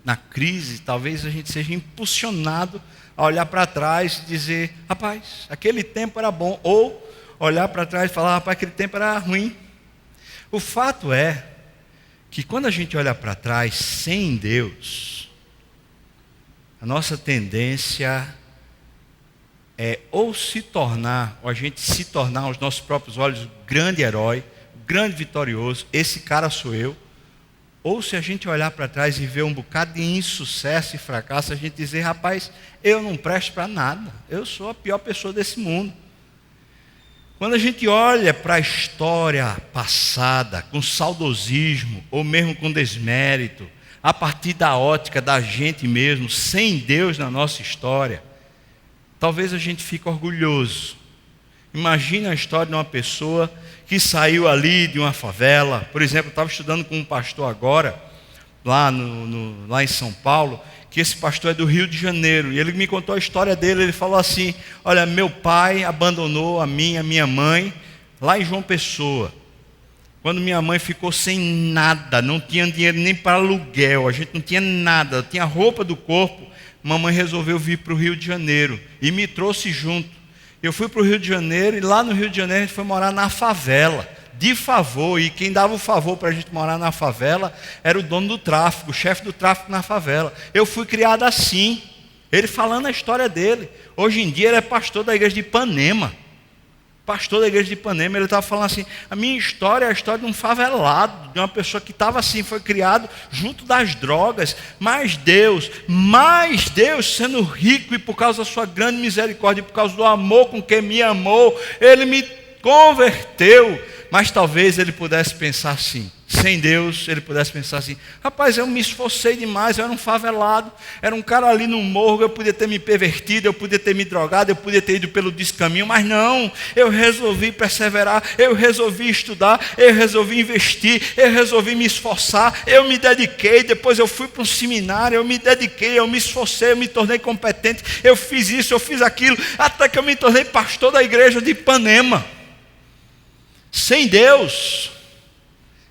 na crise, talvez a gente seja impulsionado a olhar para trás e dizer, rapaz, aquele tempo era bom. Ou olhar para trás e falar, rapaz, aquele tempo era ruim. O fato é que quando a gente olha para trás sem Deus, a nossa tendência é ou a gente se tornar aos nossos próprios olhos o grande herói, o grande vitorioso, esse cara sou eu, ou se a gente olhar para trás e ver um bocado de insucesso e fracasso, a gente dizer, rapaz, eu não presto para nada, eu sou a pior pessoa desse mundo. Quando a gente olha para a história passada com saudosismo, ou mesmo com desmérito, a partir da ótica da gente mesmo, sem Deus na nossa história, talvez a gente fique orgulhoso. Imagina a história de uma pessoa que saiu ali de uma favela. Por exemplo, eu estava estudando com um pastor agora, lá em São Paulo, que esse pastor é do Rio de Janeiro, e ele me contou a história dele. Ele falou assim, olha, meu pai abandonou a minha mãe, lá em João Pessoa. Quando minha mãe ficou sem nada, não tinha dinheiro nem para aluguel, a gente não tinha nada, tinha roupa do corpo, mamãe resolveu vir para o Rio de Janeiro e me trouxe junto. Eu fui para o Rio de Janeiro e lá no Rio de Janeiro a gente foi morar na favela, de favor, e quem dava o favor para a gente morar na favela era o dono do tráfico, o chefe do tráfico na favela. Eu fui criado assim, ele falando a história dele. Hoje em dia ele é pastor da igreja de Ipanema. Pastor da igreja de Ipanema, ele estava falando assim, a minha história é a história de um favelado, de uma pessoa que estava assim, foi criado junto das drogas, mas Deus, sendo rico e por causa da sua grande misericórdia, e por causa do amor com que me amou, ele me converteu. Mas talvez ele pudesse pensar assim, sem Deus, ele pudesse pensar assim, rapaz, eu me esforcei demais, eu era um favelado, era um cara ali no morro, eu podia ter me pervertido, eu podia ter me drogado, eu podia ter ido pelo descaminho, mas não, eu resolvi perseverar, eu resolvi estudar, eu resolvi investir, eu resolvi me esforçar, eu me dediquei, depois eu fui para um seminário, eu me dediquei, eu me esforcei, eu me tornei competente, eu fiz isso, eu fiz aquilo, até que eu me tornei pastor da igreja de Ipanema. Sem Deus,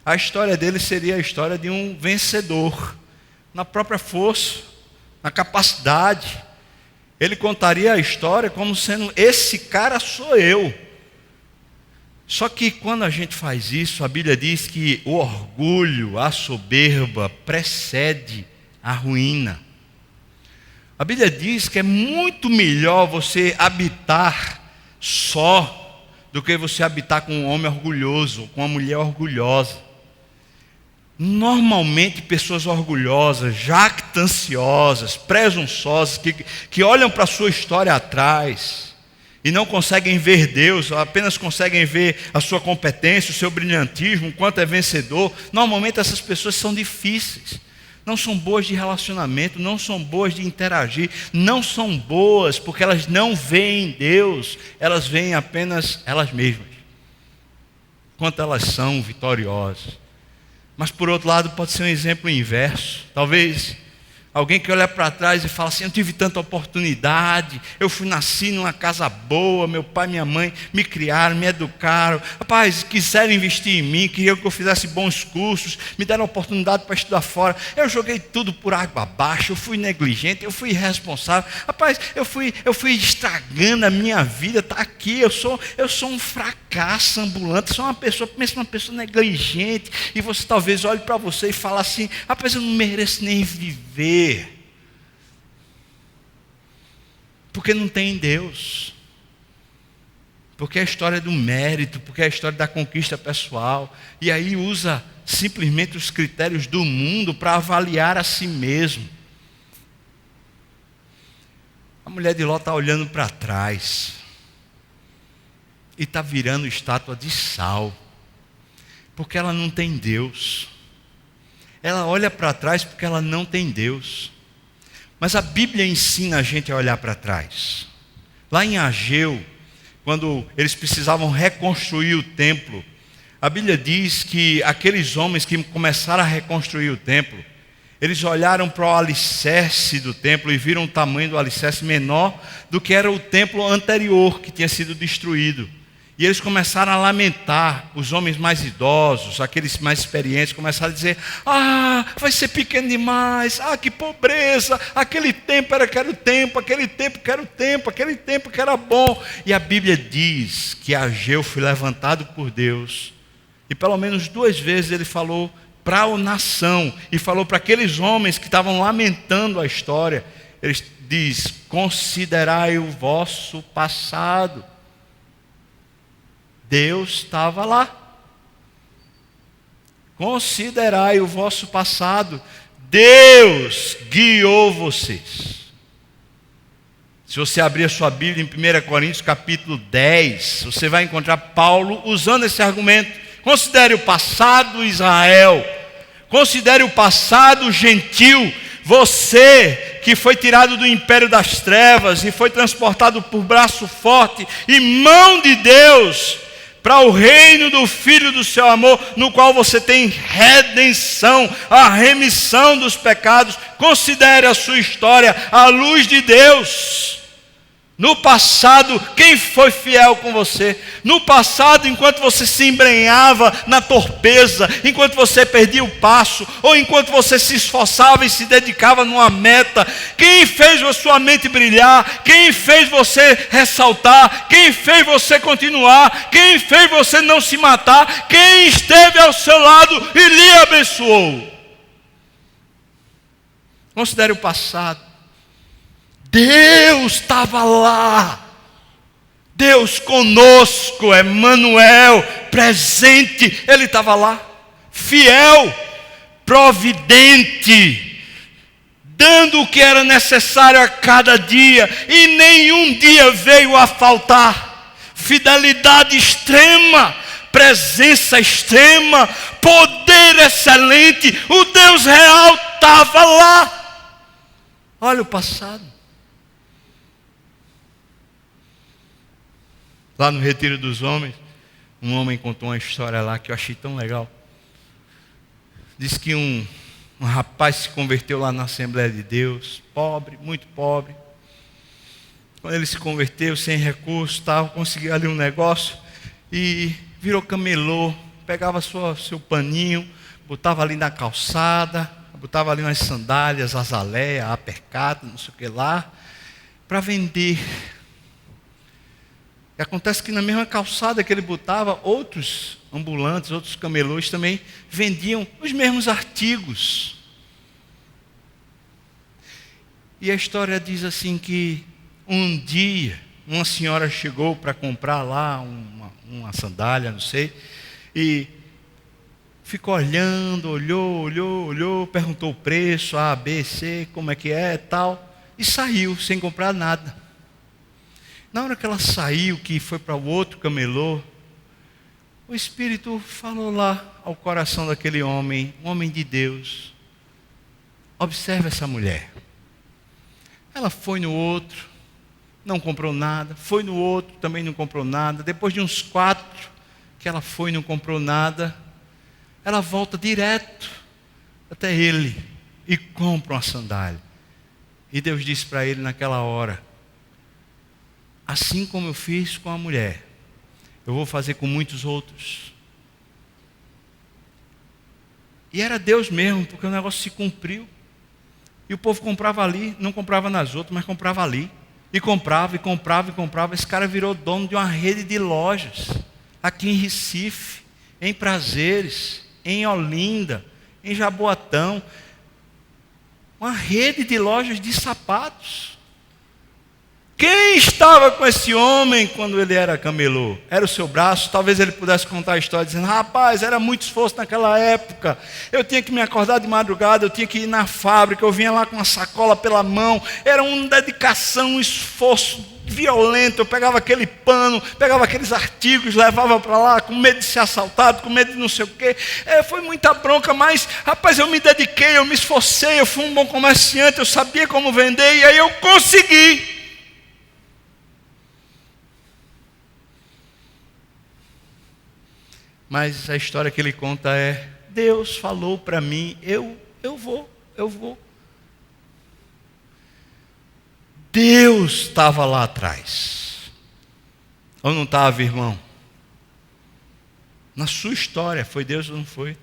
a história dele seria a história de um vencedor, na própria força, na capacidade. Ele contaria a história como sendo, esse cara sou eu. Só que quando a gente faz isso, a Bíblia diz que o orgulho, a soberba, precede a ruína. A Bíblia diz que é muito melhor você habitar só, do que você habitar com um homem orgulhoso, com uma mulher orgulhosa. Normalmente pessoas orgulhosas, jactanciosas, presunçosas, que olham para a sua história atrás e não conseguem ver Deus, apenas conseguem ver a sua competência, o seu brilhantismo, o quanto é vencedor. Normalmente essas pessoas são difíceis, não são boas de relacionamento, não são boas de interagir, não são boas porque elas não veem Deus, elas veem apenas elas mesmas, quanto elas são vitoriosas. Mas por outro lado pode ser um exemplo inverso. Talvez Alguém que olha para trás e fala assim: eu tive tanta oportunidade, eu nasci numa casa boa, meu pai e minha mãe me criaram, me educaram, rapaz, quiseram investir em mim, queriam que eu fizesse bons cursos, me deram oportunidade para estudar fora, eu joguei tudo por água abaixo, eu fui negligente, eu fui irresponsável, rapaz, eu fui estragando a minha vida, está aqui, eu sou um fracasso ambulante, sou uma pessoa negligente, e você talvez olhe para você e fale assim: rapaz, eu não mereço nem viver, porque não tem Deus, porque é a história do mérito, porque é a história da conquista pessoal, e aí usa simplesmente os critérios do mundo para avaliar a si mesmo. A mulher de Ló está olhando para trás e está virando estátua de sal, porque ela não tem Deus. Ela olha para trás porque ela não tem Deus. Mas a Bíblia ensina a gente a olhar para trás. Lá em Ageu, quando eles precisavam reconstruir o templo, a Bíblia diz que aqueles homens que começaram a reconstruir o templo, eles olharam para o alicerce do templo e viram o tamanho do alicerce menor do que era o templo anterior que tinha sido destruído. E eles começaram a lamentar, os homens mais idosos, aqueles mais experientes, começaram a dizer: ah, vai ser pequeno demais, ah, que pobreza, aquele tempo era que era o tempo, aquele tempo que era o tempo, aquele tempo que era bom. E a Bíblia diz que Ageu foi levantado por Deus, e pelo menos 2 vezes ele falou para a nação, e falou para aqueles homens que estavam lamentando a história, ele diz: considerai o vosso passado. Deus estava lá. Considerai o vosso passado. Deus guiou vocês. Se você abrir a sua Bíblia em 1 Coríntios capítulo 10, você vai encontrar Paulo usando esse argumento. Considere o passado, Israel. Considere o passado, gentil. Você que foi tirado do império das trevas e foi transportado por braço forte e mão de Deus para o reino do Filho do seu amor, no qual você tem redenção, a remissão dos pecados. Considere a sua história à luz de Deus. No passado, quem foi fiel com você? No passado, enquanto você se embrenhava na torpeza, enquanto você perdia o passo, ou enquanto você se esforçava e se dedicava numa meta, quem fez a sua mente brilhar? Quem fez você ressaltar? Quem fez você continuar? Quem fez você não se matar? Quem esteve ao seu lado e lhe abençoou? Considere o passado. Deus estava lá, Deus conosco, Emmanuel, presente, Ele estava lá, fiel, providente, dando o que era necessário a cada dia, e nenhum dia veio a faltar. Fidelidade extrema, presença extrema, poder excelente, o Deus real estava lá. Olha o passado. Lá no Retiro dos Homens, um homem contou uma história lá que eu achei tão legal. Diz que um rapaz se converteu lá na Assembleia de Deus, pobre, muito pobre. Quando ele se converteu, sem recursos, conseguiu ali um negócio e virou camelô. Pegava seu paninho, botava ali na calçada, botava ali umas sandálias, azaleia, apercata, não sei o que lá, para vender. E acontece que na mesma calçada que ele botava, outros ambulantes, outros camelôs também vendiam os mesmos artigos. E a história diz assim que um dia uma senhora chegou para comprar lá uma sandália, não sei, e ficou olhando, olhou, perguntou o preço, A, B, C, como é que é, tal, e saiu sem comprar nada. Na hora que ela saiu, que foi para o outro camelô, o Espírito falou lá ao coração daquele homem, um homem de Deus: observe essa mulher. Ela foi no outro, não comprou nada, foi no outro, também não comprou nada. Depois de uns 4 que ela foi e não comprou nada, ela volta direto até ele e compra uma sandália. E Deus disse para ele naquela hora: assim como eu fiz com a mulher, eu vou fazer com muitos outros. E era Deus mesmo, porque o negócio se cumpriu. E o povo comprava ali, não comprava nas outras, mas comprava ali. E comprava, e comprava, e comprava. Esse cara virou dono de uma rede de lojas, aqui em Recife, em Prazeres, em Olinda, em Jaboatão. Uma rede de lojas de sapatos. Quem estava com esse homem quando ele era camelô? Era o seu braço. Talvez ele pudesse contar a história dizendo: rapaz, era muito esforço naquela época, eu tinha que me acordar de madrugada, eu tinha que ir na fábrica, eu vinha lá com uma sacola pela mão, era uma dedicação, um esforço violento. Eu pegava aquele pano, pegava aqueles artigos, levava para lá com medo de ser assaltado, com medo de não sei o quê. Foi muita bronca, mas rapaz, eu me dediquei, eu me esforcei, eu fui um bom comerciante, eu sabia como vender, e aí eu consegui. Mas a história que ele conta é: Deus falou para mim, eu vou. Deus estava lá atrás. Ou não estava, irmão? Na sua história, foi Deus ou não foi? O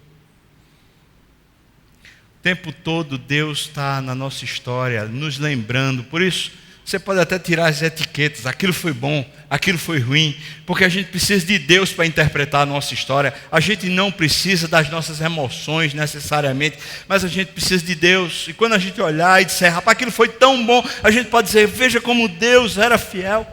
tempo todo Deus está na nossa história, nos lembrando. Por isso, você pode até tirar as etiquetas: aquilo foi bom, aquilo foi ruim, porque a gente precisa de Deus para interpretar a nossa história. A gente não precisa das nossas emoções necessariamente, mas a gente precisa de Deus. E quando a gente olhar e disser: rapaz, aquilo foi tão bom, a gente pode dizer: veja como Deus era fiel.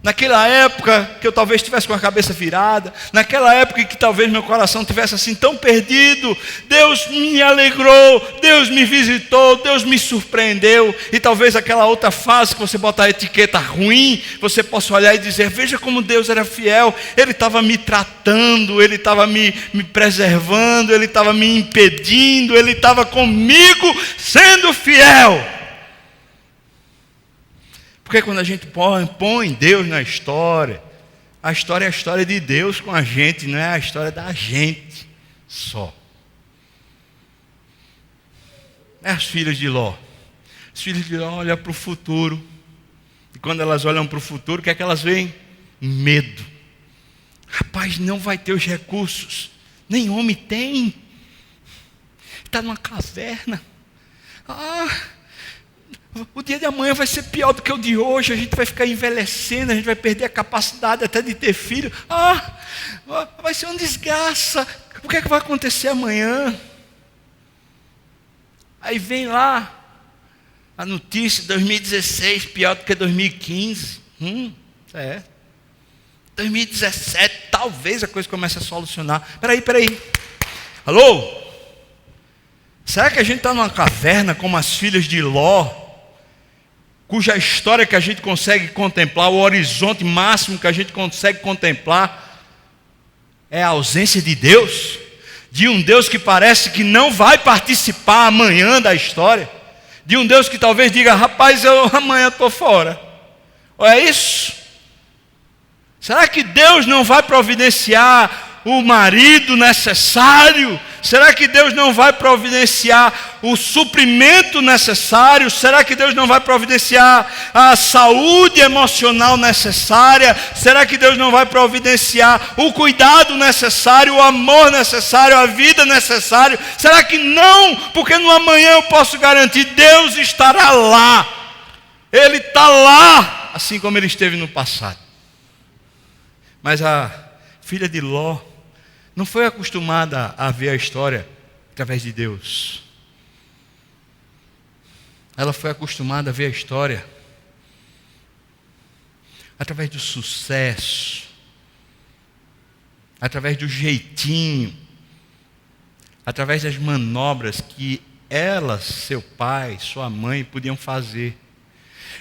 Naquela época que eu talvez estivesse com a cabeça virada, naquela época que talvez meu coração estivesse assim tão perdido, Deus me alegrou, Deus me visitou, Deus me surpreendeu. E talvez aquela outra fase que você botar a etiqueta ruim, você possa olhar e dizer: veja como Deus era fiel, Ele estava me tratando, Ele estava me preservando, Ele estava me impedindo, Ele estava comigo sendo fiel. Porque quando a gente põe Deus na história, a história é a história de Deus com a gente, não é a história da gente só. É as filhas de Ló. As filhas de Ló olham para o futuro. E quando elas olham para o futuro, o que é que elas veem? Medo. Rapaz, não vai ter os recursos. Nem homem tem. Está numa caverna. O dia de amanhã vai ser pior do que o de hoje. A gente vai ficar envelhecendo, a gente vai perder a capacidade até de ter filho. Vai ser uma desgraça. O que é que vai acontecer amanhã? Aí vem lá a notícia: 2016 pior do que 2015. 2017 talvez a coisa comece a solucionar. Peraí. Alô? Será que a gente está numa caverna como as filhas de Ló, cuja história que a gente consegue contemplar, o horizonte máximo que a gente consegue contemplar é a ausência de Deus? De um Deus que parece que não vai participar amanhã da história? De um Deus que talvez diga: rapaz, amanhã estou fora. Ou é isso? Será que Deus não vai providenciar o marido necessário? Será que Deus não vai providenciar o suprimento necessário? Será que Deus não vai providenciar a saúde emocional necessária? Será que Deus não vai providenciar o cuidado necessário, o amor necessário, a vida necessária? Será que não? Porque no amanhã eu posso garantir: Deus estará lá. Ele está lá, assim como Ele esteve no passado. Mas a filha de Ló não foi acostumada a ver a história através de Deus. Ela foi acostumada a ver a história através do sucesso, através do jeitinho, através das manobras que ela, seu pai, sua mãe podiam fazer.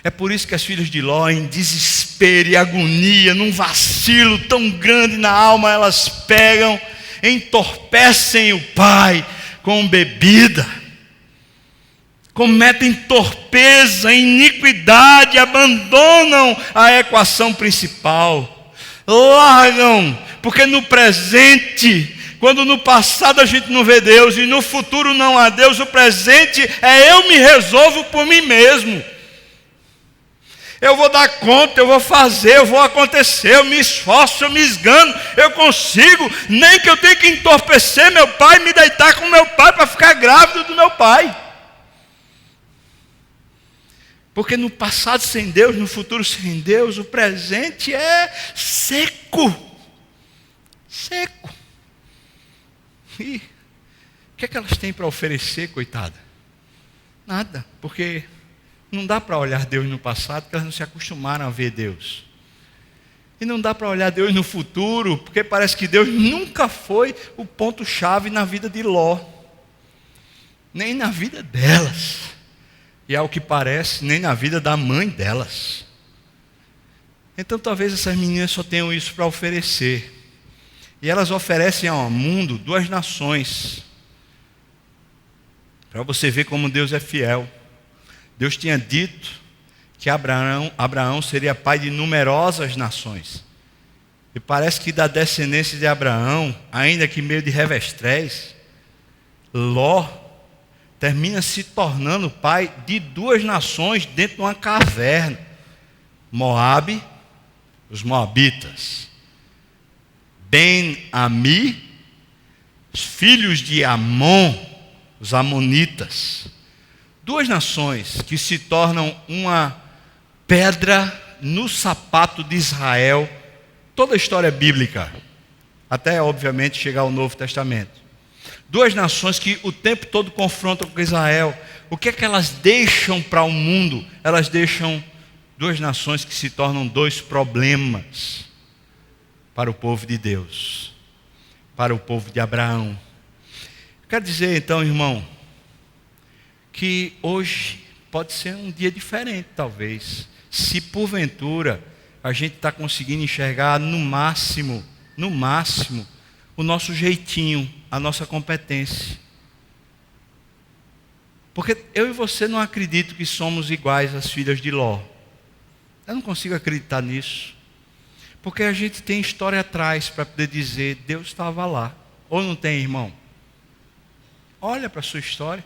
É por isso que as filhas de Ló, em desespero e agonia, num vacilo tão grande na alma, elas pegam, entorpecem o pai com bebida, cometem torpeza, iniquidade, abandonam a equação principal, largam, porque no presente, quando no passado a gente não vê Deus e no futuro não há Deus, o presente é: eu me resolvo por mim mesmo. Eu vou dar conta, eu vou fazer, eu vou acontecer, eu me esforço, eu me esgano, eu consigo, nem que eu tenha que entorpecer meu pai, me deitar com meu pai para ficar grávido do meu pai. Porque no passado sem Deus, no futuro sem Deus, o presente é seco. Seco. E o que é que elas têm para oferecer, coitada? Nada, porque não dá para olhar Deus no passado, porque elas não se acostumaram a ver Deus. E não dá para olhar Deus no futuro, porque parece que Deus nunca foi o ponto-chave na vida de Ló, nem na vida delas, e ao que parece, nem na vida da mãe delas. Então talvez essas meninas só tenham isso para oferecer. E elas oferecem ao mundo 2 nações, para você ver como Deus é fiel. Deus tinha dito que Abraão seria pai de numerosas nações. E parece que da descendência de Abraão, ainda que meio de revestrez, Ló termina se tornando pai de 2 nações dentro de uma caverna. Moabe, os moabitas. Ben-Ami, os filhos de Amon, os amonitas. 2 nações que se tornam uma pedra no sapato de Israel, toda a história bíblica, até obviamente chegar ao Novo Testamento. 2 nações que o tempo todo confrontam com Israel. O que é que elas deixam para o mundo? Elas deixam 2 nações que se tornam 2 problemas para o povo de Deus, para o povo de Abraão. Quero dizer então, irmão, que hoje pode ser um dia diferente, talvez, se porventura a gente está conseguindo enxergar no máximo, o nosso jeitinho, a nossa competência. Porque eu e você não acredito que somos iguais às filhas de Ló. Eu não consigo acreditar nisso. Porque a gente tem história atrás para poder dizer, Deus estava lá. Ou não tem, irmão? Olha para a sua história.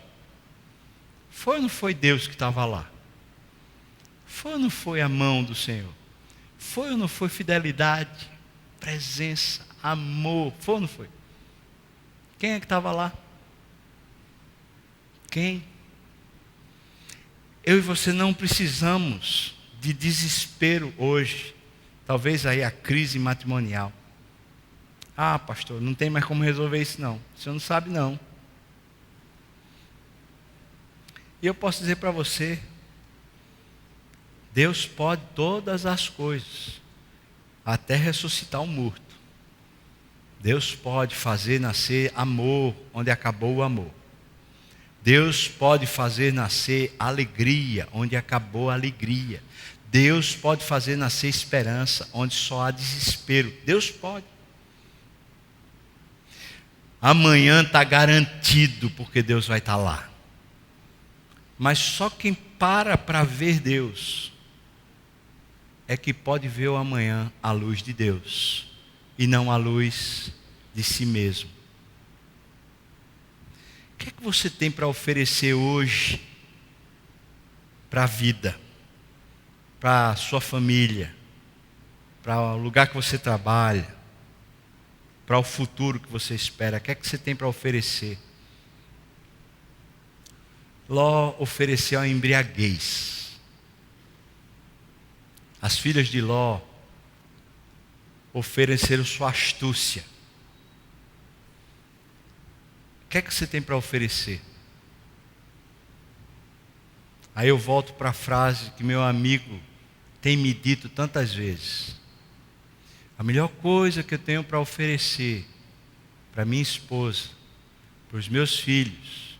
Foi ou não foi Deus que estava lá? Foi ou não foi a mão do Senhor? Foi ou não foi fidelidade, presença, amor? Foi ou não foi? Quem é que estava lá? Quem? Eu e você não precisamos de desespero hoje. Talvez aí a crise matrimonial. Ah, pastor, não tem mais como resolver isso não. O senhor não sabe não. E eu posso dizer para você, Deus pode todas as coisas, até ressuscitar um morto. Deus pode fazer nascer amor onde acabou o amor. Deus pode fazer nascer alegria onde acabou a alegria. Deus pode fazer nascer esperança onde só há desespero. Deus pode. Amanhã está garantido porque Deus vai estar lá. Mas só quem para ver Deus é que pode ver o amanhã à luz de Deus e não à luz de si mesmo. O que é que você tem para oferecer hoje para a vida, para a sua família, para o lugar que você trabalha, para o futuro que você espera? O que é que você tem para oferecer? Ló ofereceu a embriaguez. As filhas de Ló ofereceram sua astúcia. O que é que você tem para oferecer? Aí eu volto para a frase que meu amigo tem me dito tantas vezes. A melhor coisa que eu tenho para oferecer para minha esposa, para os meus filhos,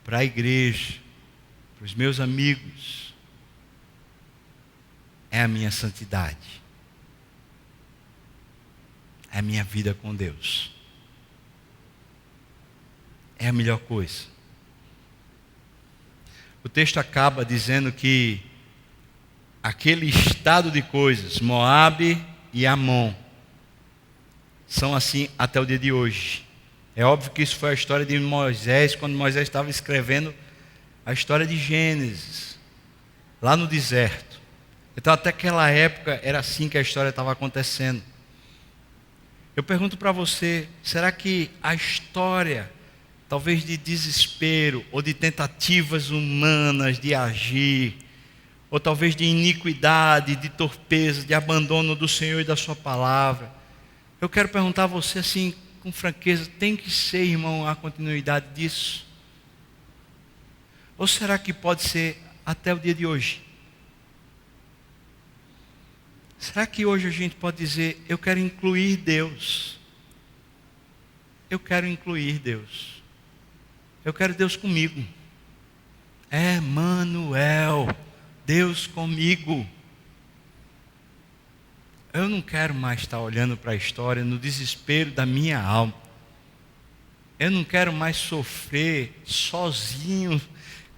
para a igreja, para os meus amigos, é a minha santidade. É a minha vida com Deus. É a melhor coisa. O texto acaba dizendo que aquele estado de coisas, Moabe e Amon, são assim até o dia de hoje. É óbvio que isso foi a história de Moisés, quando Moisés estava escrevendo a história de Gênesis, lá no deserto. Então, até aquela época, era assim que a história estava acontecendo. Eu pergunto para você, será que a história, talvez de desespero, ou de tentativas humanas de agir, ou talvez de iniquidade, de torpeza, de abandono do Senhor e da sua palavra, eu quero perguntar a você assim, com franqueza, tem que ser, irmão, a continuidade disso? Ou será que pode ser até o dia de hoje? Será que hoje a gente pode dizer, eu quero incluir Deus? Eu quero incluir Deus. Eu quero Deus comigo. Emmanuel, Deus comigo. Eu não quero mais estar olhando para a história no desespero da minha alma. Eu não quero mais sofrer sozinho,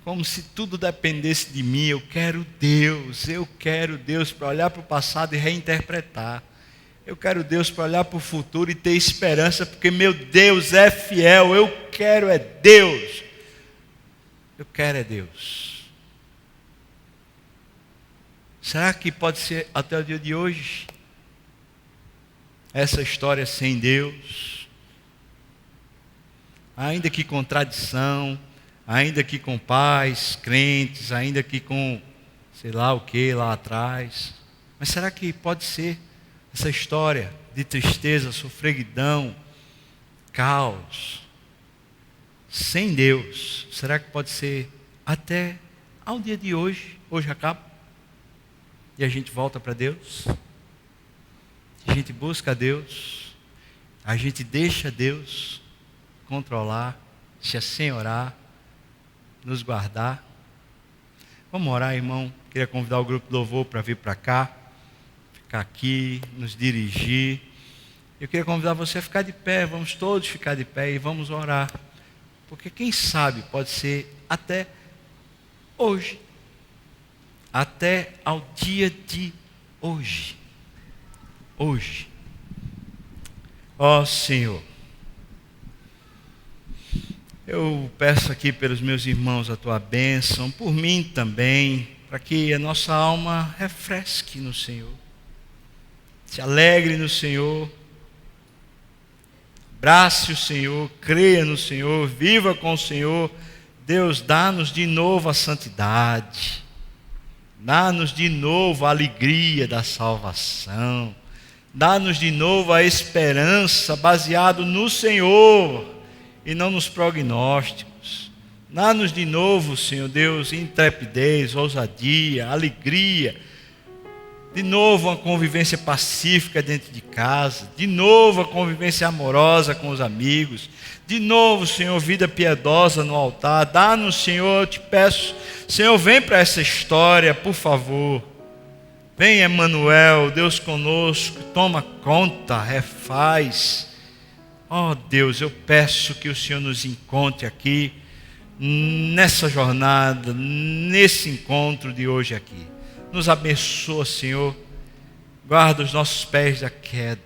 como se tudo dependesse de mim. Eu quero Deus para olhar para o passado e reinterpretar. Eu quero Deus para olhar para o futuro e ter esperança, porque meu Deus é fiel. Eu quero é Deus. Eu quero é Deus. Será que pode ser até o dia de hoje? Essa história sem Deus, ainda que com tradição, ainda que com pais, crentes, ainda que com sei lá o que lá atrás. Mas será que pode ser essa história de tristeza, sofreguidão, caos, sem Deus? Será que pode ser até ao dia de hoje? Hoje acaba e a gente volta para Deus? A gente busca a Deus, a gente deixa Deus controlar, se assenhorar, nos guardar. Vamos orar, irmão. Queria convidar o grupo do louvor para vir para cá, ficar aqui, nos dirigir. Eu queria convidar você a ficar de pé, vamos todos ficar de pé e vamos orar. Porque quem sabe pode ser até hoje, até ao dia de hoje. Hoje, ó Senhor, eu peço aqui pelos meus irmãos a tua bênção, por mim também, para que a nossa alma refresque no Senhor, se alegre no Senhor, abrace o Senhor, creia no Senhor, viva com o Senhor. Deus, dá-nos de novo a santidade, dá-nos de novo a alegria da salvação. Dá-nos de novo a esperança baseado no Senhor e não nos prognósticos. Dá-nos de novo, Senhor Deus, intrepidez, ousadia, alegria. De novo uma convivência pacífica dentro de casa. De novo a convivência amorosa com os amigos. De novo, Senhor, vida piedosa no altar. Dá-nos, Senhor, eu te peço. Senhor, vem para essa história, por favor. Vem, Emmanuel, Deus conosco, toma conta, refaz. Ó Deus, eu peço que o Senhor nos encontre aqui, nessa jornada, nesse encontro de hoje aqui. Nos abençoa, Senhor, guarda os nossos pés da queda.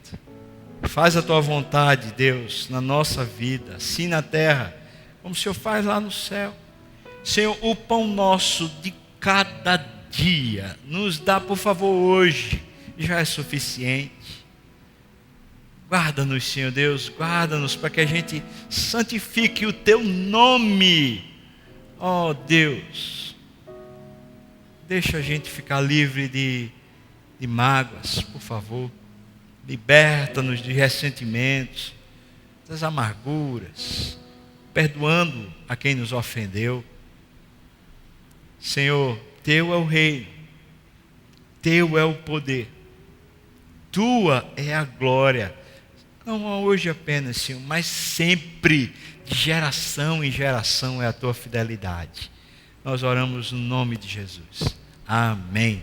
Faz a tua vontade, Deus, na nossa vida, assim na terra, como o Senhor faz lá no céu. Senhor, o pão nosso de cada dia, nos dá, por favor, hoje, já é suficiente. Guarda-nos, Senhor Deus, guarda-nos para que a gente santifique o teu nome. Ó Deus, deixa a gente ficar livre de mágoas, por favor. Liberta-nos de ressentimentos, das amarguras, perdoando a quem nos ofendeu. Senhor, teu é o reino, teu é o poder, tua é a glória, não hoje apenas, Senhor, mas sempre, de geração em geração é a tua fidelidade. Nós oramos no nome de Jesus. Amém.